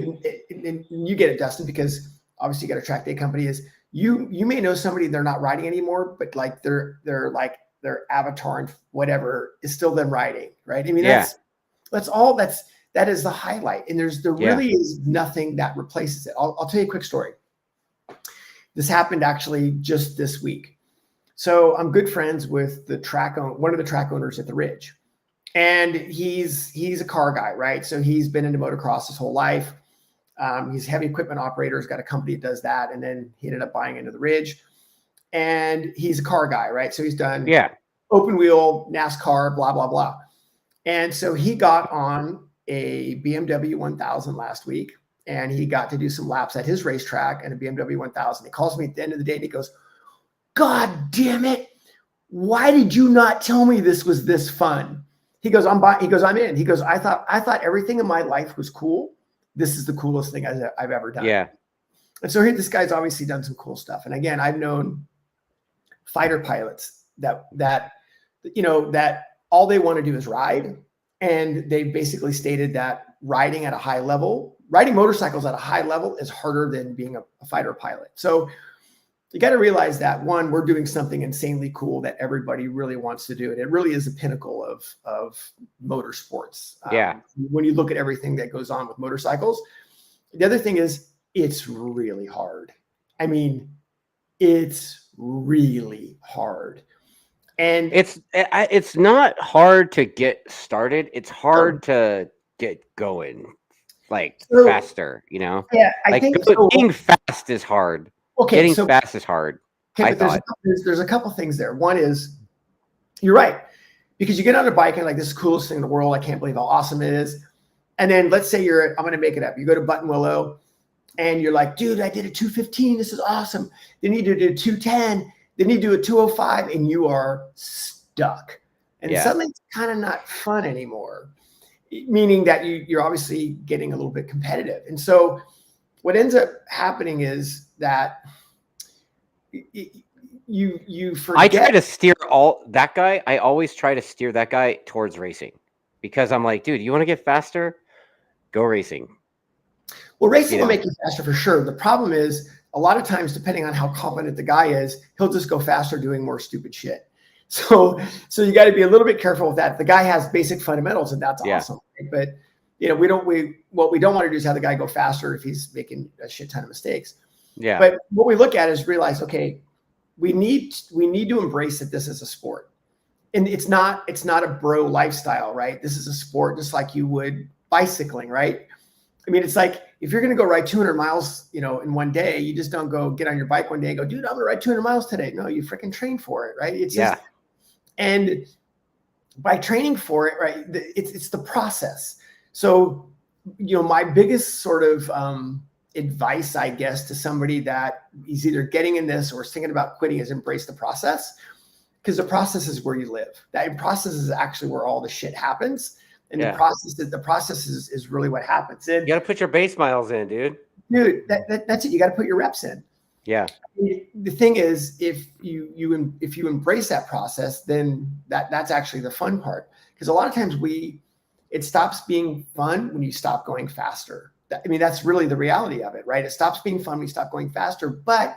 and you get it, Dustin, because obviously you got a track day company, is you may know somebody, they're not riding anymore, but like they're like their avatar and whatever is still them riding, right? I mean, that is the highlight. And there really is nothing that replaces it. I'll tell you a quick story. This happened actually just this week. So I'm good friends with one of the track owners at the Ridge. And he's a car guy, right? So he's been into motocross his whole life. He's a heavy equipment operator. He's got a company that does that. And then he ended up buying into the Ridge. And he's a car guy, right? So he's done open wheel, NASCAR, blah, blah, blah. And so he got on a BMW 1000 last week. And he got to do some laps at his racetrack and a BMW 1000. He calls me at the end of the day and he goes, God damn it. Why did you not tell me this was this fun? He goes, I'm in. He goes, I thought everything in my life was cool. This is the coolest thing I've ever done. Yeah. And so here, this guy's obviously done some cool stuff. And again, I've known fighter pilots that all they want to do is ride. And they basically stated that riding motorcycles at a high level is harder than being a fighter pilot. So you got to realize that, one, we're doing something insanely cool that everybody really wants to do. And it really is the pinnacle of motorsports. When you look at everything that goes on with motorcycles. The other thing is it's really hard. I mean, it's really hard. And it's not hard to get started. It's hard to get going, like faster, Yeah, I think being fast is hard. Okay, getting fast is hard. Okay, but there's a couple things there. One is, you're right, because you get on a bike and like, this is the coolest thing in the world. I can't believe how awesome it is. And then let's say I'm going to make it up. You go to Buttonwillow and you're like, dude, I did a 215. This is awesome. Then you do a 210. Then you do a 205 and you are stuck. And suddenly it's kind of not fun anymore, meaning that you're obviously getting a little bit competitive. And so what ends up happening is that you forget. I try to steer that guy. I always try to steer that guy towards racing because I'm like, dude, you want to get faster? Go racing. Well, racing will make you faster for sure. The problem is a lot of times, depending on how competent the guy is, he'll just go faster doing more stupid shit. So you got to be a little bit careful with that. The guy has basic fundamentals, and that's awesome. Right? But what we don't want to do is have the guy go faster if he's making a shit ton of mistakes. Yeah. But what we look at is realize, okay, we need to embrace that this is a sport, and it's not a bro lifestyle, right? This is a sport, just like you would bicycling, right? I mean, it's like if you're going to go ride 200 miles, in one day, you just don't go get on your bike one day and go, dude, I'm going to ride 200 miles today. No, you freaking train for it, right? It's just, and by training for it, right, it's the process. So, my biggest sort of advice, I guess, to somebody that is either getting in this or is thinking about quitting is embrace the process, because the process is where you live. That process is actually where all the shit happens. And the process is really what happens. And you got to put your base miles in, dude. Dude, that's it. You got to put your reps in. Yeah. The thing is, if you embrace that process, then that's actually the fun part. Because a lot of times it stops being fun when you stop going faster. I mean, that's really the reality of it, right? It stops being fun when you stop going faster, but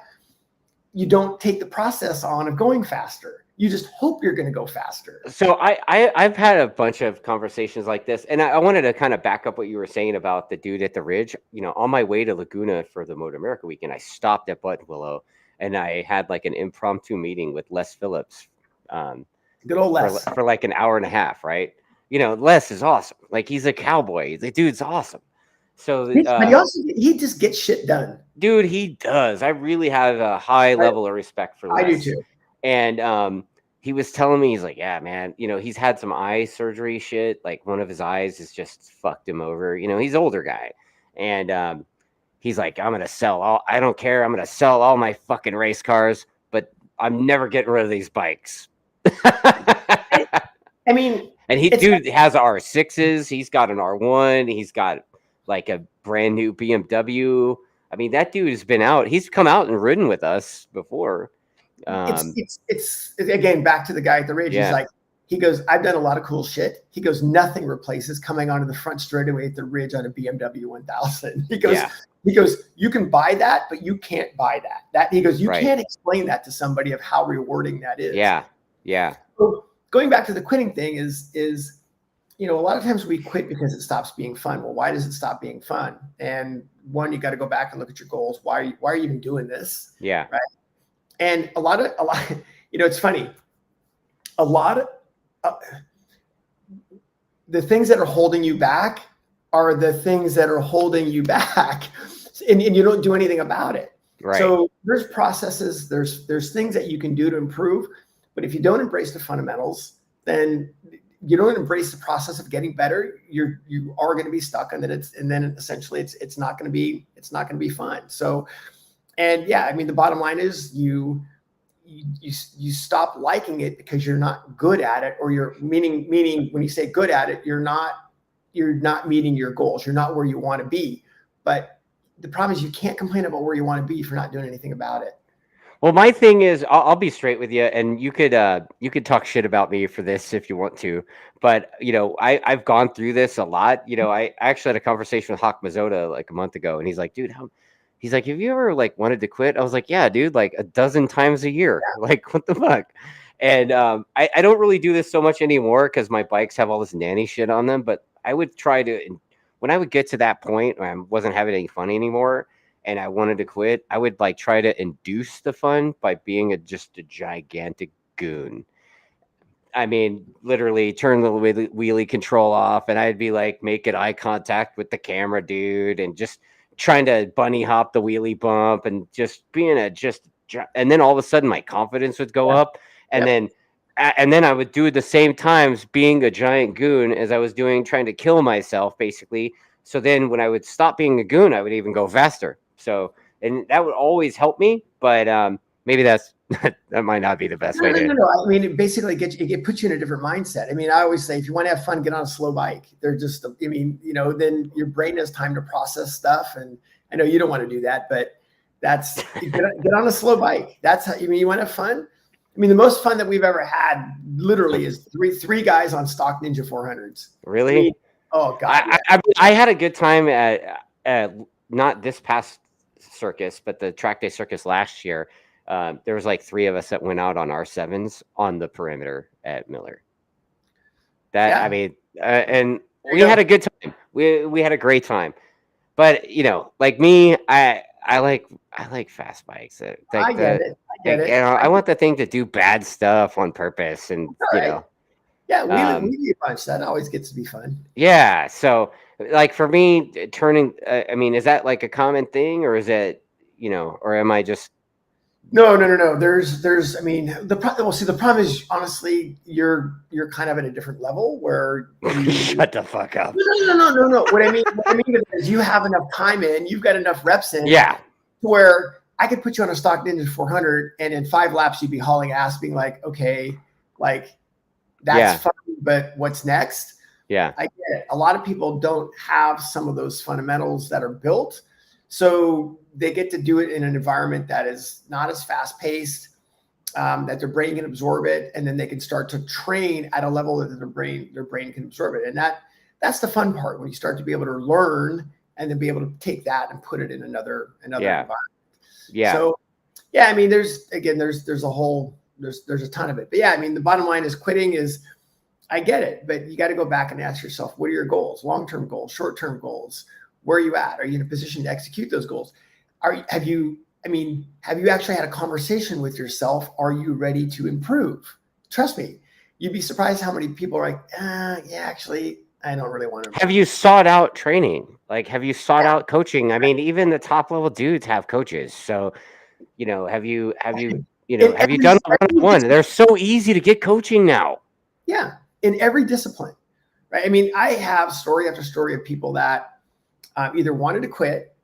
you don't take the process on of going faster. You just hope you're going to go faster. So I've had a bunch of conversations like this, and I wanted to kind of back up what you were saying about the dude at the Ridge. On my way to Laguna for the MotoAmerica weekend, I stopped at Buttonwillow, and I had like an impromptu meeting with Les Phillips. Good old Les. For like an hour and a half, right? Les is awesome. Like, he's a cowboy. The dude's awesome. So he just gets shit done. Dude, he does. I really have a high level of respect for Les. I do too. And he was telling me, he's like, yeah, man, he's had some eye surgery shit. Like, one of his eyes has just fucked him over. He's an older guy. And he's like, I don't care. I'm going to sell all my fucking race cars, but I'm never getting rid of these bikes. I mean, and dude has R6s. He's got an R1. He's got like a brand new BMW. I mean, that dude has been out. He's come out and ridden with us before. It's again back to the guy at the Ridge. He's like, he goes, I've done a lot of cool shit. He goes, nothing replaces coming onto the front straightaway at the Ridge on a BMW 1000. He goes, you can buy that, but you can't buy that. He goes, you can't explain that to somebody of how rewarding that is. Yeah. So going back to the quitting thing is a lot of times we quit because it stops being fun. Well, why does it stop being fun? And one, you got to go back and look at your goals. Why are you even doing this? Yeah. Right. And a lot, it's funny. A lot of the things that are holding you back are the things that are holding you back, and you don't do anything about it. Right. So there's processes, there's things that you can do to improve, but if you don't embrace the fundamentals, then you don't embrace the process of getting better. You are going to be stuck, and then essentially it's not going to be fun. So. And I mean, the bottom line is you stop liking it because you're not good at it, or you're meaning when you say good at it, you're not meeting your goals. You're not where you want to be. But the problem is you can't complain about where you want to be if you're not doing anything about it. Well, my thing is, I'll be straight with you, and you could talk shit about me for this if you want to, but I've gone through this a lot. I actually had a conversation with Hawk Mazzota like a month ago, and he's like, dude, he's like, have you ever like wanted to quit? I was like, yeah, dude, like a dozen times a year. Like, what the fuck? And I don't really do this so much anymore because my bikes have all this nanny shit on them. But I would try to, when I would get to that point where I wasn't having any fun anymore and I wanted to quit, I would like try to induce the fun by being just a gigantic goon. I mean, literally turn the wheelie control off, and I'd be like making eye contact with the camera, dude, and just trying to bunny hop the wheelie bump and just being and then all of a sudden my confidence would go up. And then and then I would do it the same times being a giant goon as I was doing trying to kill myself basically. So then when I would stop being a goon, I would even go faster. So and that would always help me, but maybe that's that might not be the best way to. No. I mean, it basically it puts you in a different mindset. I mean, I always say if you want to have fun, get on a slow bike. They're just, I mean, you know, then your brain has time to process stuff. And I know you don't want to do that, but that's get on a slow bike. That's how, you mean, you want to have fun. I mean, the most fun that we've ever had literally is three guys on stock Ninja 400s. Really? Oh God. I had a good time at not this past circus, but the track day circus last year. There was like 3 of us that went out on R7s on the perimeter at Miller. I mean, and we had a good time. We had a great time. But you know, like me, I like fast bikes. I get it. You know, I want the thing to do bad stuff on purpose, and you know. Yeah, we need a bunch. That always gets to be fun. Yeah. So, like for me, turning. I mean, is that like a common thing, or is it, you know, or am I just? No. There's. I mean, the problem is honestly, you're kind of at a different level where. Shut the fuck up. No. What I mean is you have enough time in, you've got enough reps in. Yeah. Where I could put you on a stock Ninja 400, and in 5 laps you'd be hauling ass, being like, okay, like that's fun, but what's next? Yeah, I get it. A lot of people don't have some of those fundamentals that are built, so they get to do it in an environment that is not as fast paced, that their brain can absorb it, and then they can start to train at a level that their brain can absorb it, and that's the fun part when you start to be able to learn and then be able to take that and put it in another environment. Yeah. So, yeah, I mean, there's a ton of it. But yeah, I mean, the bottom line is quitting is, I get it, but you got to go back and ask yourself, what are your goals? Long-term goals, short-term goals? Where are you at? Are you in a position to execute those goals? Have you actually had a conversation with yourself? Are you ready to improve? Trust me, you'd be surprised how many people are like, yeah, actually, I don't really want to. Have you sought out training? Like, have you sought out coaching? I mean, even the top level dudes have coaches. So, you know, have you done one-on-one? They're so easy to get coaching now. Yeah. In every discipline, right? I mean, I have story after story of people that either wanted to quit,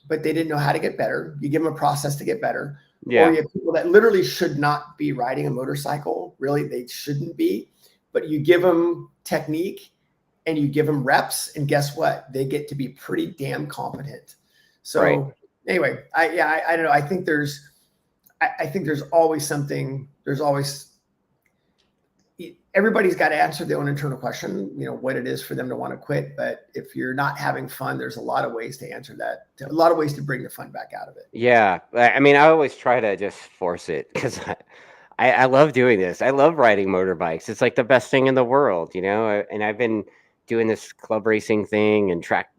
but they didn't know how to get better. You give them a process to get better. Yeah. Or you have people that literally should not be riding a motorcycle. Really, they shouldn't be. But you give them technique and you give them reps, and guess what? They get to be pretty damn competent. So anyway, I don't know. I think there's always something. There's always, everybody's got to answer their own internal question, you know, what it is for them to want to quit. But if you're not having fun, there's a lot of ways to answer that, a lot of ways to bring the fun back out of it. Yeah. I mean, I always try to just force it because I love doing this. I love riding motorbikes. It's like the best thing in the world, you know, and I've been doing this club racing thing and track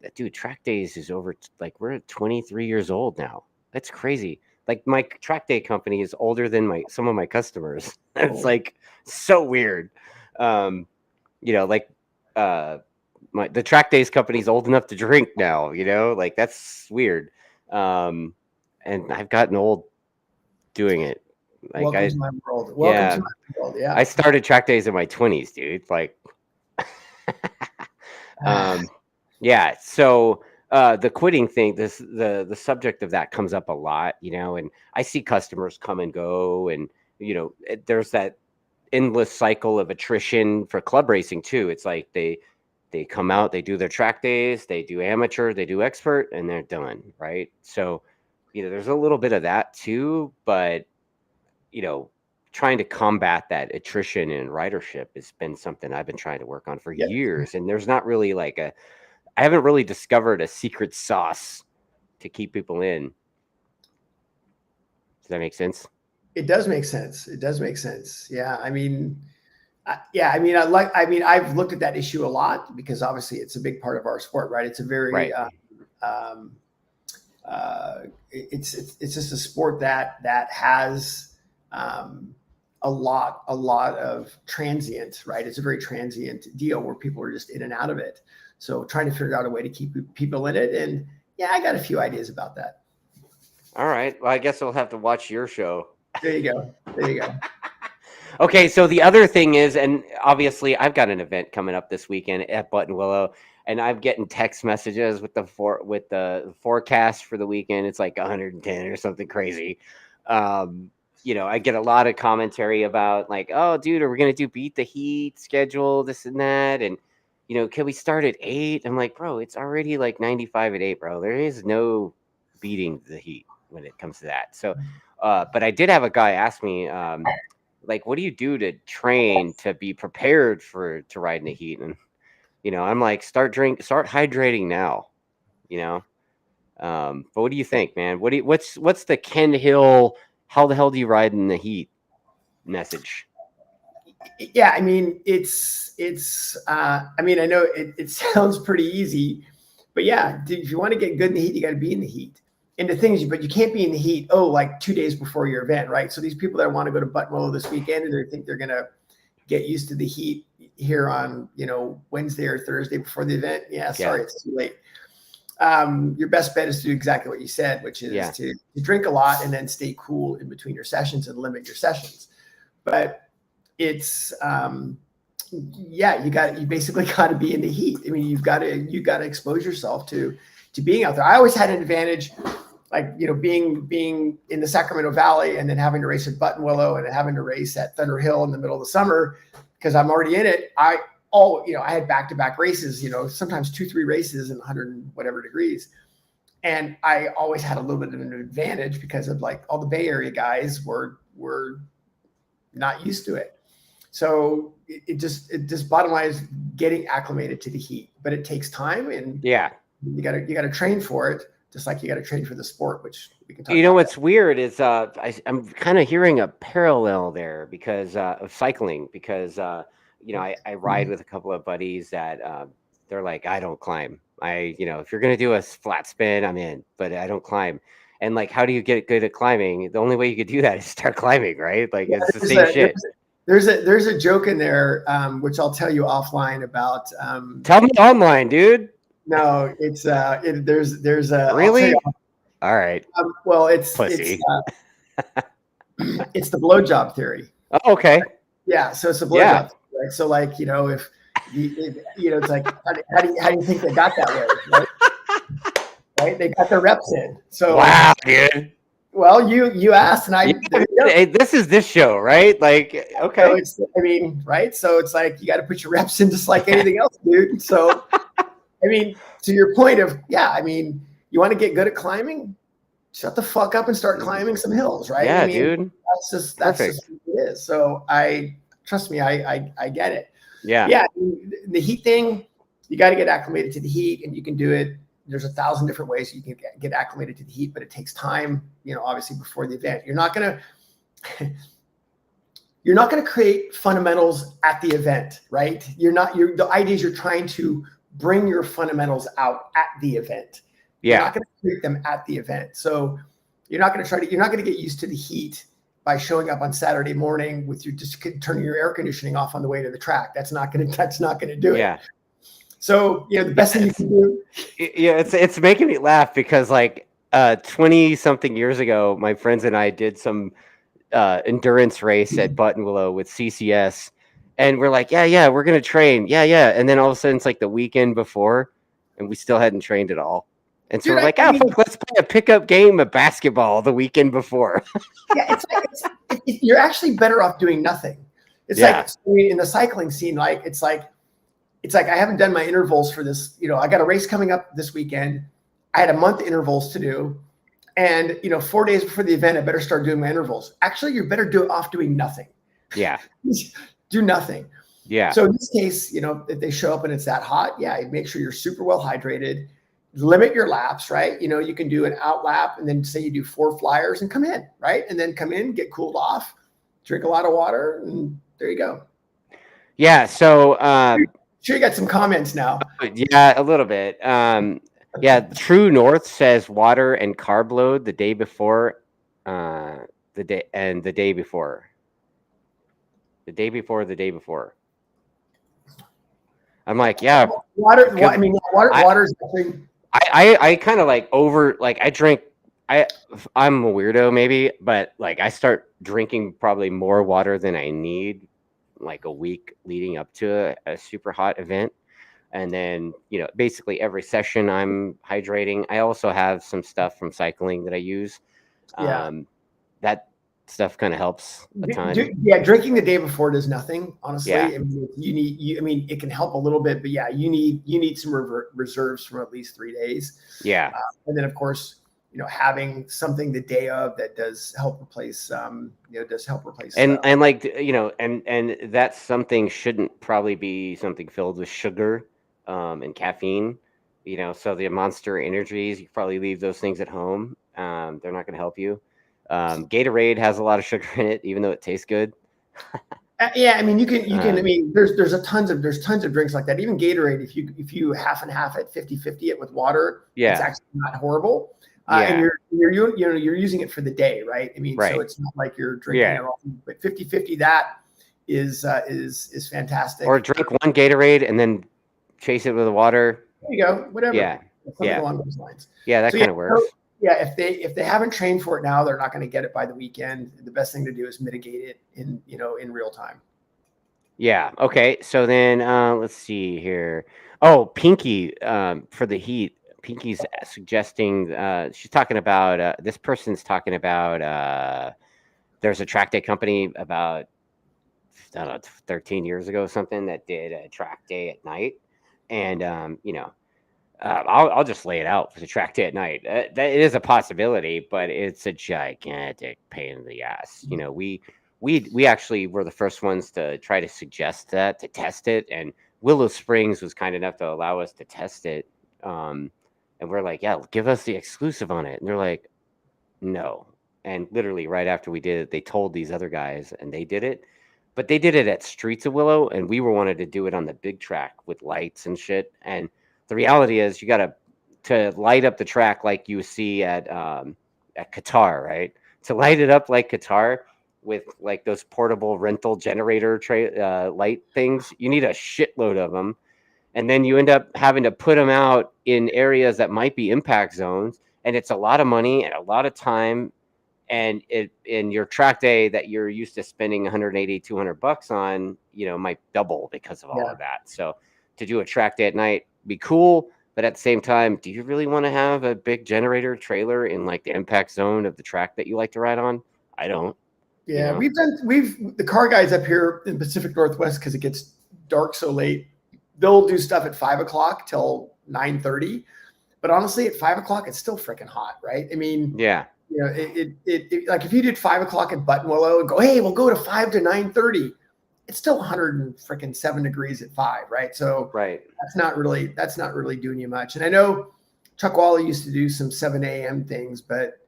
days is over. Like we're 23 years old now. That's crazy. Like my track day company is older than some of my customers. It's like so weird. You know, like the track days company is old enough to drink now, you know, like that's weird. And I've gotten old doing it. Like Welcome to my world. Welcome to my world. Yeah. I started track days in my 20s, dude. Like yeah. So the quitting thing, the subject of that comes up a lot, you know, and I see customers come and go, and you know, there's that endless cycle of attrition for club racing too. It's like they come out, they do their track days, they do amateur, they do expert, and they're done, right? So, you know, there's a little bit of that too, but you know, trying to combat that attrition in ridership has been something I've been trying to work on for years. And there's not really like I haven't really discovered a secret sauce to keep people in. Does that make sense? It does make sense. It does make sense. Yeah. I mean, I've looked at that issue a lot because obviously it's a big part of our sport, right? It's a very, it's just a sport that has, a lot of transient, right? It's a very transient deal where people are just in and out of it. So trying to figure out a way to keep people in it. And yeah, I got a few ideas about that. All right. Well, I guess I'll have to watch your show. There you go. Okay, so the other thing is, and obviously I've got an event coming up this weekend at Button Willow, and I'm getting text messages with the forecast for the weekend. It's like 110 or something crazy. I get a lot of commentary about like, oh, dude, are we gonna do beat the heat schedule, this and that, and can we start at 8? I'm like, bro, it's already like 95 at 8, bro. There is no beating the heat when it comes to that. So, but I did have a guy ask me, like, what do you do to train to be prepared to ride in the heat? And I'm like, start hydrating now. You know, but what do you think, man? What's the Ken Hill? How the hell do you ride in the heat message? Yeah, I mean, I mean, I know it sounds pretty easy, but yeah, if you want to get good in the heat, you got to be in the heat. And the thing is, but you can't be in the heat, like 2 days before your event, right? So these people that want to go to Button Willow this weekend and they think they're going to get used to the heat here on, Wednesday or Thursday before the event. Yeah, sorry, it's too late. Your best bet is to do exactly what you said, which is to drink a lot and then stay cool in between your sessions and limit your sessions. But it's you basically got to be in the heat. I mean, you got to expose yourself to being out there. I always had an advantage, like being in the Sacramento Valley and then having to race at Button Willow and having to race at Thunder Hill in the middle of the summer because I'm already in it. I had back-to-back races, sometimes 2-3 races in 100 and whatever degrees. And I always had a little bit of an advantage because of like all the Bay Area guys were not used to it. So it just bottom line is getting acclimated to the heat, but it takes time and you gotta train for it, just like you gotta train for the sport, which we can talk about. What's weird is I'm kind of hearing a parallel there because of cycling, because I ride with a couple of buddies that they're like, I don't climb. If you're gonna do a flat spin, I'm in, but I don't climb. And like, how do you get good at climbing? The only way you could do that is start climbing, right? Like it's the same shit. There's a joke in there, which I'll tell you offline about. Tell me online, dude. No, it's there's a really. All right. Well, it's pussy. It's the blowjob theory. Oh, okay. Yeah, so it's a blowjob. Right? So like if it's like how do you think they got that way? Right? They got their reps in. So wow, dude. Well, you asked, and I. Hey, this is this show, right? Like, okay. So right? So it's like you got to put your reps in just like anything else, dude. So, to your point of you want to get good at climbing, shut the fuck up and start climbing some hills, right? Yeah, dude. That's just what it is. So trust me, I get it. Yeah. Yeah. The heat thing, you got to get acclimated to the heat, and you can do it. There's 1,000 different ways you can get acclimated to the heat, but it takes time, obviously before the event. You're not going to create fundamentals at the event, right? The idea is you're trying to bring your fundamentals out at the event. Yeah. You're not going to create them at the event. So you're not going to get used to the heat by showing up on Saturday morning with just turning your air conditioning off on the way to the track. That's not going to do it. Yeah. So, the best thing you can do. Yeah, it's making me laugh because like 20 something years ago, my friends and I did some endurance race at Button Willow with CCS, and we're like, yeah, we're gonna train, yeah, and then all of a sudden it's like the weekend before, and we still hadn't trained at all, and so we're like, let's play a pickup game of basketball the weekend before. Yeah, you're actually better off doing nothing. It's like in the cycling scene, like it's like I haven't done my intervals for this. I got a race coming up this weekend. I had a month intervals to do. And, 4 days before the event, I better start doing my intervals. Actually, you're better off doing nothing. Yeah. Do nothing. Yeah. So in this case, if they show up and it's that hot, make sure you're super well hydrated. Limit your laps, right? You can do an out lap and then say you do 4 flyers and come in, right? And then come in, get cooled off, drink a lot of water, and there you go. Yeah. So, sure, you got some comments now. Yeah, a little bit. Yeah, True North says water and carb load the day before, the day before. I'm like, yeah. Water is actually. I kind of like I I'm a weirdo maybe, but like I start drinking probably more water than I need like a week leading up to a super hot event. And then, basically every session I'm hydrating. I also have some stuff from cycling that I use. Yeah. That stuff kind of helps a ton. Yeah, drinking the day before does nothing, Yeah. honestly. I mean, I mean, it can help a little bit, but yeah, you need some reserves from at least 3 days. Yeah. And then, of course, having something the day of that does help replace, And like, and that something shouldn't probably be something filled with sugar, and caffeine, so the Monster Energies, you probably leave those things at home. They're not going to help you. Gatorade has a lot of sugar in it, even though it tastes good. Yeah, I mean, you can. I mean, there's tons of drinks like that. Even Gatorade, if you half and half it, 50-50 it with water, it's actually not horrible. And you're using it for the day, right? I mean, Right. so it's not like you're drinking it all. But 50-50, that is fantastic. Or drink one Gatorade and then chase it with the water. There you go. Whatever. Yeah. Something along those lines. Yeah, that kind of works. Yeah, if they haven't trained for it now, they're not going to get it by the weekend. The best thing to do is mitigate it in real time. Yeah. Okay. So then let's see here. Oh, Pinky, for the heat. Pinky's suggesting, she's talking about, this person's talking about, there's a track day company about, I don't know, 13 years ago or something that did a track day at night. And, I'll just lay it out for the track day at night. That it is a possibility, but it's a gigantic pain in the ass. We actually were the first ones to try to suggest that, to test it, and Willow Springs was kind enough to allow us to test it. And we're like, yeah, give us the exclusive on it. And they're like, no. And literally right after we did it, they told these other guys, and they did it. But they did it at Streets of Willow, and we wanted to do it on the big track with lights and shit. And the reality is, you got to light up the track like you see at Qatar, right? To light it up like Qatar with like those portable rental generator light things, you need a shitload of them, and then you end up having to put them out in areas that might be impact zones, and it's a lot of money and a lot of time. And in your track day that you're used to spending 180, $200 on, might double because of all of that. So to do a track day at night be cool, but at the same time, do you really want to have a big generator trailer in like the impact zone of the track that you like to ride on? I don't. Yeah, the car guys up here in Pacific Northwest, because it gets dark so late, they'll do stuff at 5:00 till 9:30. But honestly, at 5:00, it's still freaking hot, right? I mean, yeah. It like if you did 5:00 at Buttonwillow and go, hey, we'll go to 5 to 9:30, it's still 107 degrees at 5, right? So that's not really doing you much. And I know Chuck Wally used to do some 7 a.m. things, but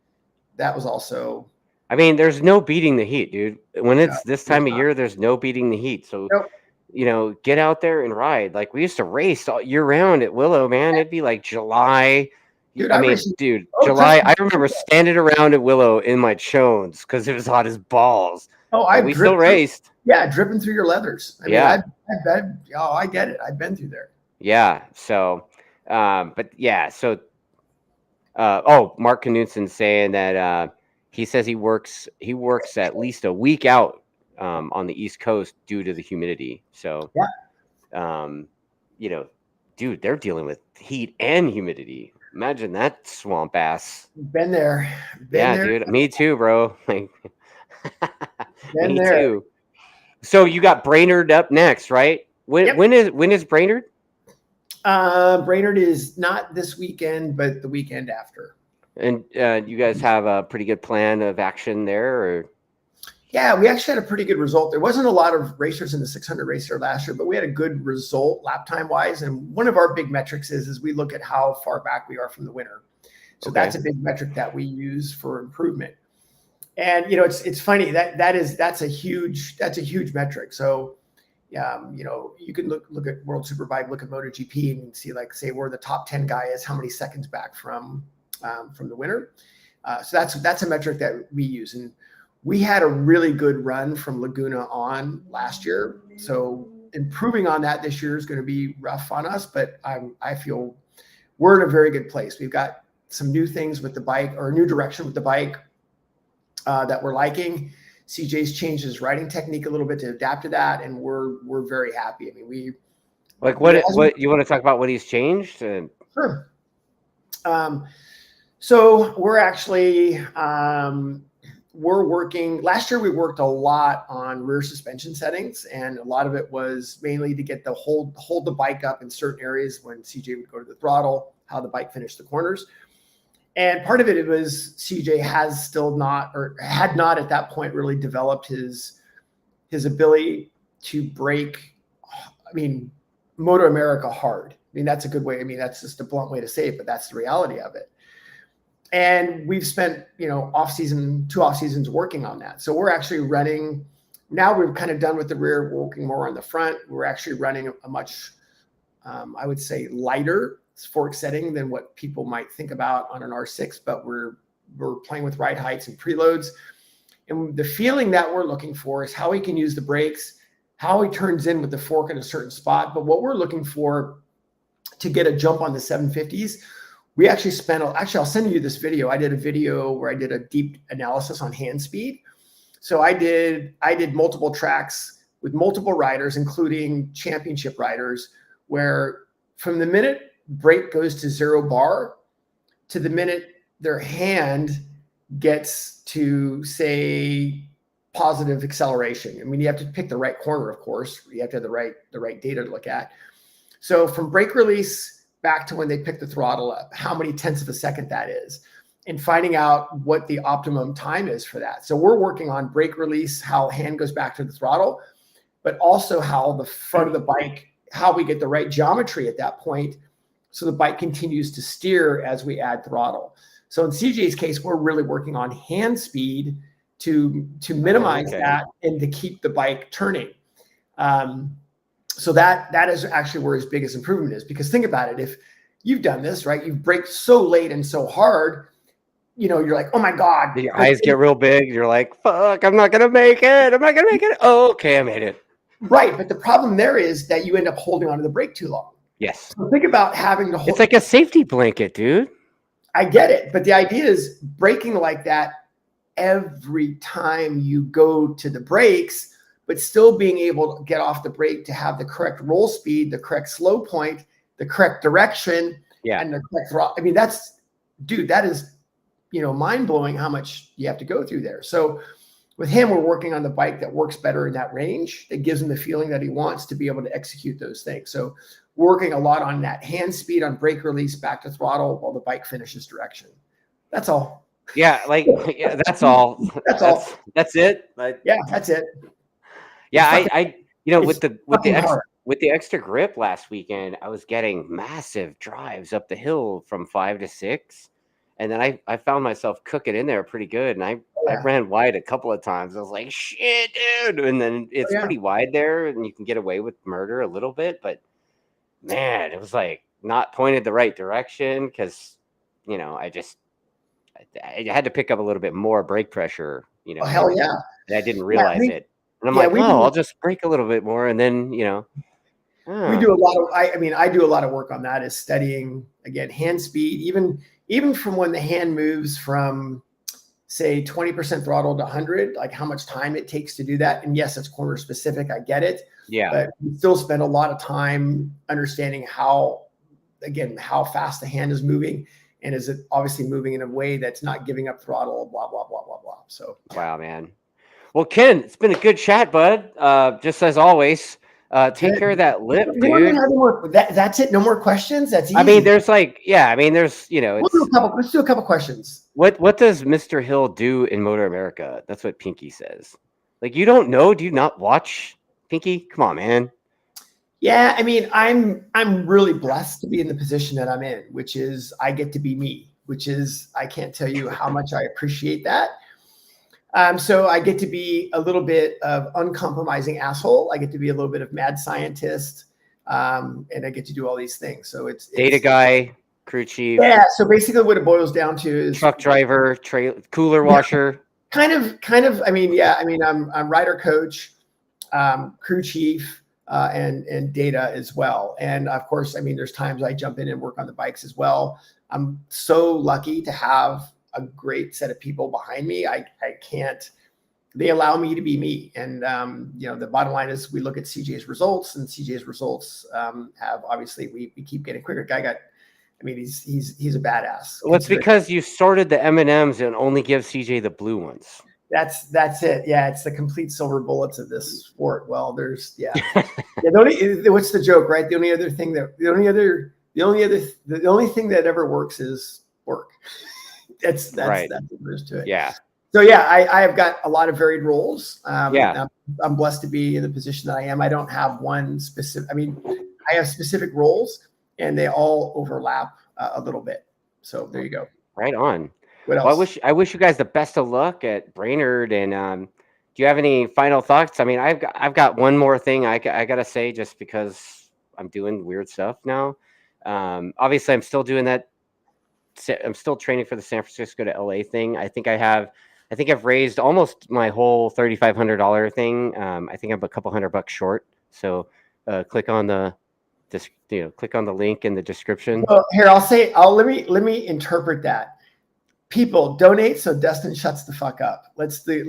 that was also. I mean, there's no beating the heat, dude. When it's this time of year, there's no beating the heat. So, get out there and ride. Like we used to race all year round at Willow, man. It'd be like July. Dude, July. I remember standing around at Willow in my chones because it was hot as balls. Oh, we still raced. Yeah, dripping through your leathers. I mean, I get it. I've been through there. Yeah. So, but yeah. So, Mark Knudsen saying that he says he works at least a week out on the East Coast due to the humidity. So, dude, they're dealing with heat and humidity. Imagine that swamp ass. Been there. Dude. Me too, bro. Like, me too. So you got Brainerd up next, right? When is Brainerd? Brainerd is not this weekend, but the weekend after. And you guys have a pretty good plan of action there, or? Yeah, we actually had a pretty good result. There wasn't a lot of racers in the 600 race there last year, but we had a good result lap time wise. And one of our big metrics is we look at how far back we are from the winner. So that's a big metric that we use for improvement. And it's funny that's a huge metric. So you can look at World Superbike, look at MotoGP, and see, like, say where the top 10 guy is, how many seconds back from the winner. So that's a metric that we use. And we had a really good run from Laguna on last year. So improving on that this year is going to be rough on us, but I feel we're in a very good place. We've got some new things with the bike, or a new direction with the bike that we're liking. CJ's changed his riding technique a little bit to adapt to that, and we're very happy. I mean, what you want to talk about? What he's changed? Sure. So we're actually we're working. Last year we worked a lot on rear suspension settings, and a lot of it was mainly to get the hold the bike up in certain areas when CJ would go to the throttle, how the bike finished the corners. And part of it was CJ has still not, or had not at that point, really developed his ability to brake. I mean, MotoAmerica hard. I mean, that's a good way. I mean, that's just a blunt way to say it, but that's the reality of it. And we've spent, two off seasons working on that. So we're actually running, now we're kind of done with the rear, we're working more on the front. We're actually running a much, I would say, lighter fork setting than what people might think about on an R6, but we're playing with ride heights and preloads. And the feeling that we're looking for is how he can use the brakes, how he turns in with the fork in a certain spot. But what we're looking for to get a jump on the 750s, we actually I'll send you this video. I did a video where I did a deep analysis on hand speed. So I did multiple tracks with multiple riders, including championship riders, where from the minute brake goes to 0 bar to the minute their hand gets to, say, positive acceleration. I mean, you have to pick the right corner, of course. You have to have the right data to look at. So from brake release back to when they pick the throttle up, how many tenths of a second that is, and finding out what the optimum time is for that. So we're working on brake release, how hand goes back to the throttle, but also how the front of the bike, how we get the right geometry at that point so the bike continues to steer as we add throttle. So in CJ's case, we're really working on hand speed to minimize that and to keep the bike turning. So that is actually where his biggest improvement is, because think about it. If you've done this, right, you've braked so late and so hard, you're like, oh my God. Your eyes get real big. You're like, fuck, I'm not going to make it. I'm not going to make it. Oh, okay, I made it. Right. But the problem there is that you end up holding onto the brake too long. Yes. So think about having to hold. It's like a safety blanket, dude. I get it. But the idea is braking like that every time you go to the brakes, but still being able to get off the brake to have the correct roll speed, the correct slow point, the correct direction, and the correct throttle. I mean, that is, mind blowing how much you have to go through there. So with him, we're working on the bike that works better in that range. That gives him the feeling that he wants to be able to execute those things. So working a lot on that hand speed, on brake release, back to throttle while the bike finishes direction. That's all. Yeah, that's all. That's it. Yeah, that's it. Yeah, with the extra grip last weekend, I was getting massive drives up the hill from 5 to 6. And then I found myself cooking in there pretty good. And I ran wide a couple of times. I was like, shit, dude. And then it's pretty wide there and you can get away with murder a little bit. But man, it was like not pointed the right direction because, I had to pick up a little bit more brake pressure, Oh, hell yeah. And I didn't realize it. And I'm like, I'll just brake a little bit more. And then, we do a lot of, I do a lot of work on that, is studying, again, hand speed, even from when the hand moves from, say, 20% throttle to 100, like how much time it takes to do that. And yes, it's corner specific. I get it. Yeah. But we still spend a lot of time understanding how fast the hand is moving. And is it obviously moving in a way that's not giving up throttle, blah, blah, blah, blah, blah. So, wow, man. Well, Ken, it's been a good chat, bud. Just as always, take care of that lip, dude. That's it. No more questions. That's easy. I mean, there's let's do a couple questions. What does Mr. Hill do in MotoAmerica? That's what Pinky says. Like, you don't know? Do you not watch Pinky? Come on, man. Yeah, I mean, I'm really blessed to be in the position that I'm in, which is I get to be me, which is, I can't tell you how much I appreciate that. So I get to be a little bit of uncompromising asshole. I get to be a little bit of mad scientist, and I get to do all these things. So it's data guy, crew chief. Yeah. So basically, what it boils down to is truck driver, cooler washer. Kind of. I mean, yeah. I mean, I'm rider coach, crew chief. And data as well. And of course, I mean, there's times I jump in and work on the bikes as well. I'm so lucky to have a great set of people behind me. I can't. They allow me to be me. And, the bottom line is we look at CJ's results, and CJ's results have obviously we keep getting quicker. He's a badass. Well, it's because you sorted the M&Ms and only give CJ the blue ones. That's it. Yeah, it's the complete silver bullets of this sport. Well, what's the joke, right? The only thing that ever works is work. That's right. That's what there is to it. Yeah. So yeah, I have got a lot of varied roles. Yeah. I'm blessed to be in the position that I am. I don't have one specific. I have specific roles, and they all overlap a little bit. So there you go. Right on. What else? Well, I wish you guys the best of luck at Brainerd. And do you have any final thoughts? I mean, I've got one more thing I gotta say, just because I'm doing weird stuff now. Obviously, I'm still doing that. I'm still training for the San Francisco to LA thing. I think I've raised almost my whole $3,500 thing. I think I'm a couple $100 short. So click on the link in the description. Well, here let me interpret that. People donate so Dustin shuts the fuck up. I think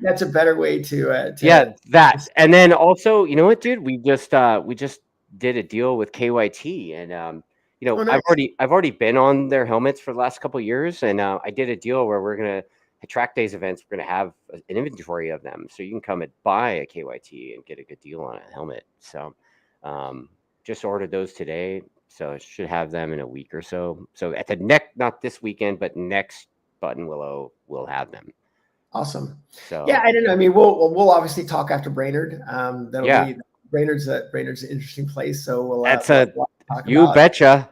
that's a better way to that. And then also, you know what, dude? We just did a deal with KYT, and nice. I've already been on their helmets for the last couple of years, and I did a deal where we're gonna at TrackDaz events, we're gonna have an inventory of them, so you can come and buy a KYT and get a good deal on a helmet. So just ordered those today, so I should have them in a week or so. So at the not this weekend, but next Button Willow, we'll have them. Awesome. So yeah, I don't know. I mean, we'll obviously talk after Brainerd. Brainerd's an interesting place. So we'll you betcha.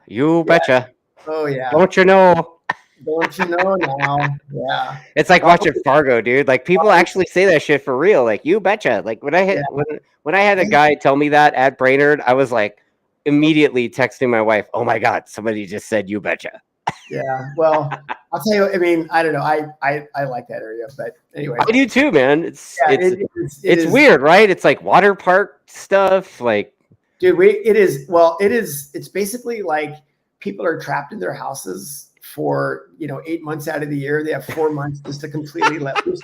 Oh yeah. Don't you know? Don't you know now? Yeah. It's like watching Fargo, dude. Like people actually say that shit for real. Like you betcha. Like when I had a guy tell me that at Brainerd, I was like immediately texting my wife, "Oh my God, somebody just said you betcha." Yeah. Well, I'll tell you. I mean, I don't know. I like that area, but anyway. I do too, man. It's weird, right? It's like water park stuff. Like, dude, it's basically like people are trapped in their houses for 8 months out of the year. They have 4 months just to completely let loose.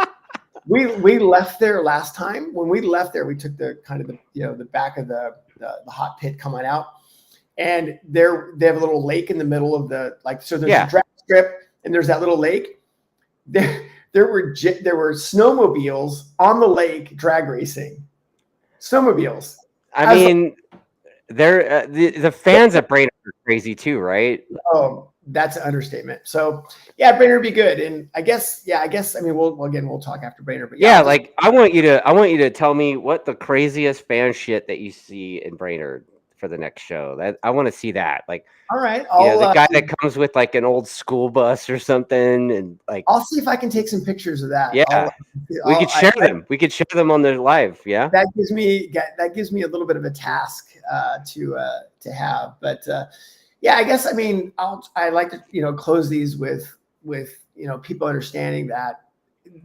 We left there last time. When we left there, we took the kind of the back of the hot pit coming out, and they have a little lake in the middle of so there's a drag strip and there's that little lake. There were snowmobiles on the lake drag racing. Snowmobiles. I mean, they're the fans at Brainerd are crazy too, right? Oh, that's an understatement. So yeah, Brainerd would be good. And I guess, I mean, we'll talk after Brainerd, but I want you to tell me what the craziest fan shit that you see in Brainerd for the next show. That I want to see that. Like, all right. The guy that comes with like an old school bus or something. And like, I'll see if I can take some pictures of that. Yeah. We could share them. We could share them on the live. Yeah. That gives me a little bit of a task to have, but yeah, I guess, I mean, I like to, close these with people understanding that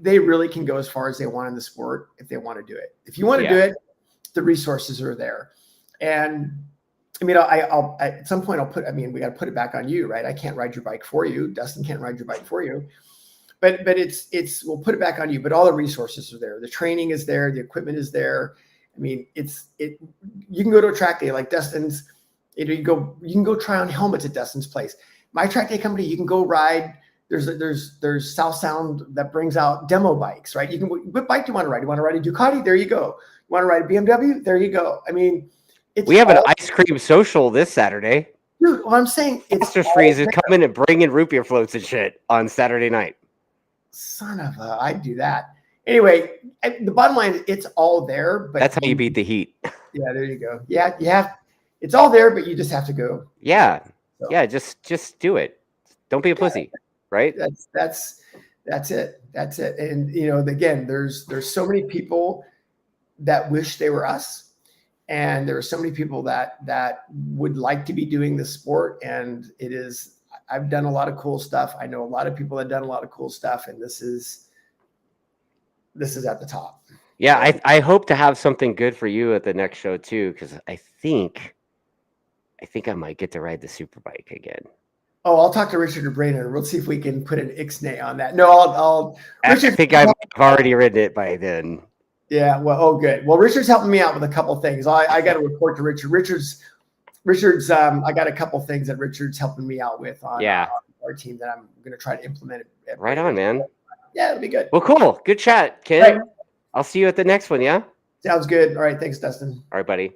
they really can go as far as they want in the sport if they want to do it. If you want to do it, the resources are there. And I mean, I'll at some point we got to put it back on you, right? I can't ride your bike for you. Dustin can't ride your bike for you, but we'll put it back on you, but all the resources are there. The training is there. The equipment is there. I mean, you can go to a track day like Dustin's. You can go try on helmets at Dustin's place. My track day company, you can go ride. There's South Sound that brings out demo bikes, right? What bike do you want to ride? You want to ride a Ducati? There you go. You want to ride a BMW? There you go. I mean, we have an ice cream social this Saturday. Dude, what I'm saying, Mr. Freeze is coming and bringing root beer floats and shit on Saturday night. Son of a, I'd do that. Anyway, the bottom line is it's all there. But that's how you beat the heat. Yeah, there you go. Yeah, you have. It's all there, but you just have to go. Yeah, so. Yeah. Just do it. Don't be a pussy, right? That's it. That's it. And again, there's so many people that wish they were us, and there are so many people that would like to be doing this sport. And I've done a lot of cool stuff. I know a lot of people that have done a lot of cool stuff, and this is at the top. Yeah, I hope to have something good for you at the next show too, because I think I might get to ride the super bike again. Oh, I'll talk to Richard or Brainerd. We'll see if we can put an ixnay on that. No, I'll I Richard. think I've already written it by then. Yeah. Well, oh, good. Well, Richard's helping me out with a couple things. I got to report to Richard. Richard's. I got a couple things that Richard's helping me out with on, Yeah. on our team that I'm going to try to implement it. Right on, man. Yeah, it'll be good. Well, cool. Good chat, Ken. Right. I'll see you at the next one. Yeah. Sounds good. All right. Thanks, Dustin. All right, buddy.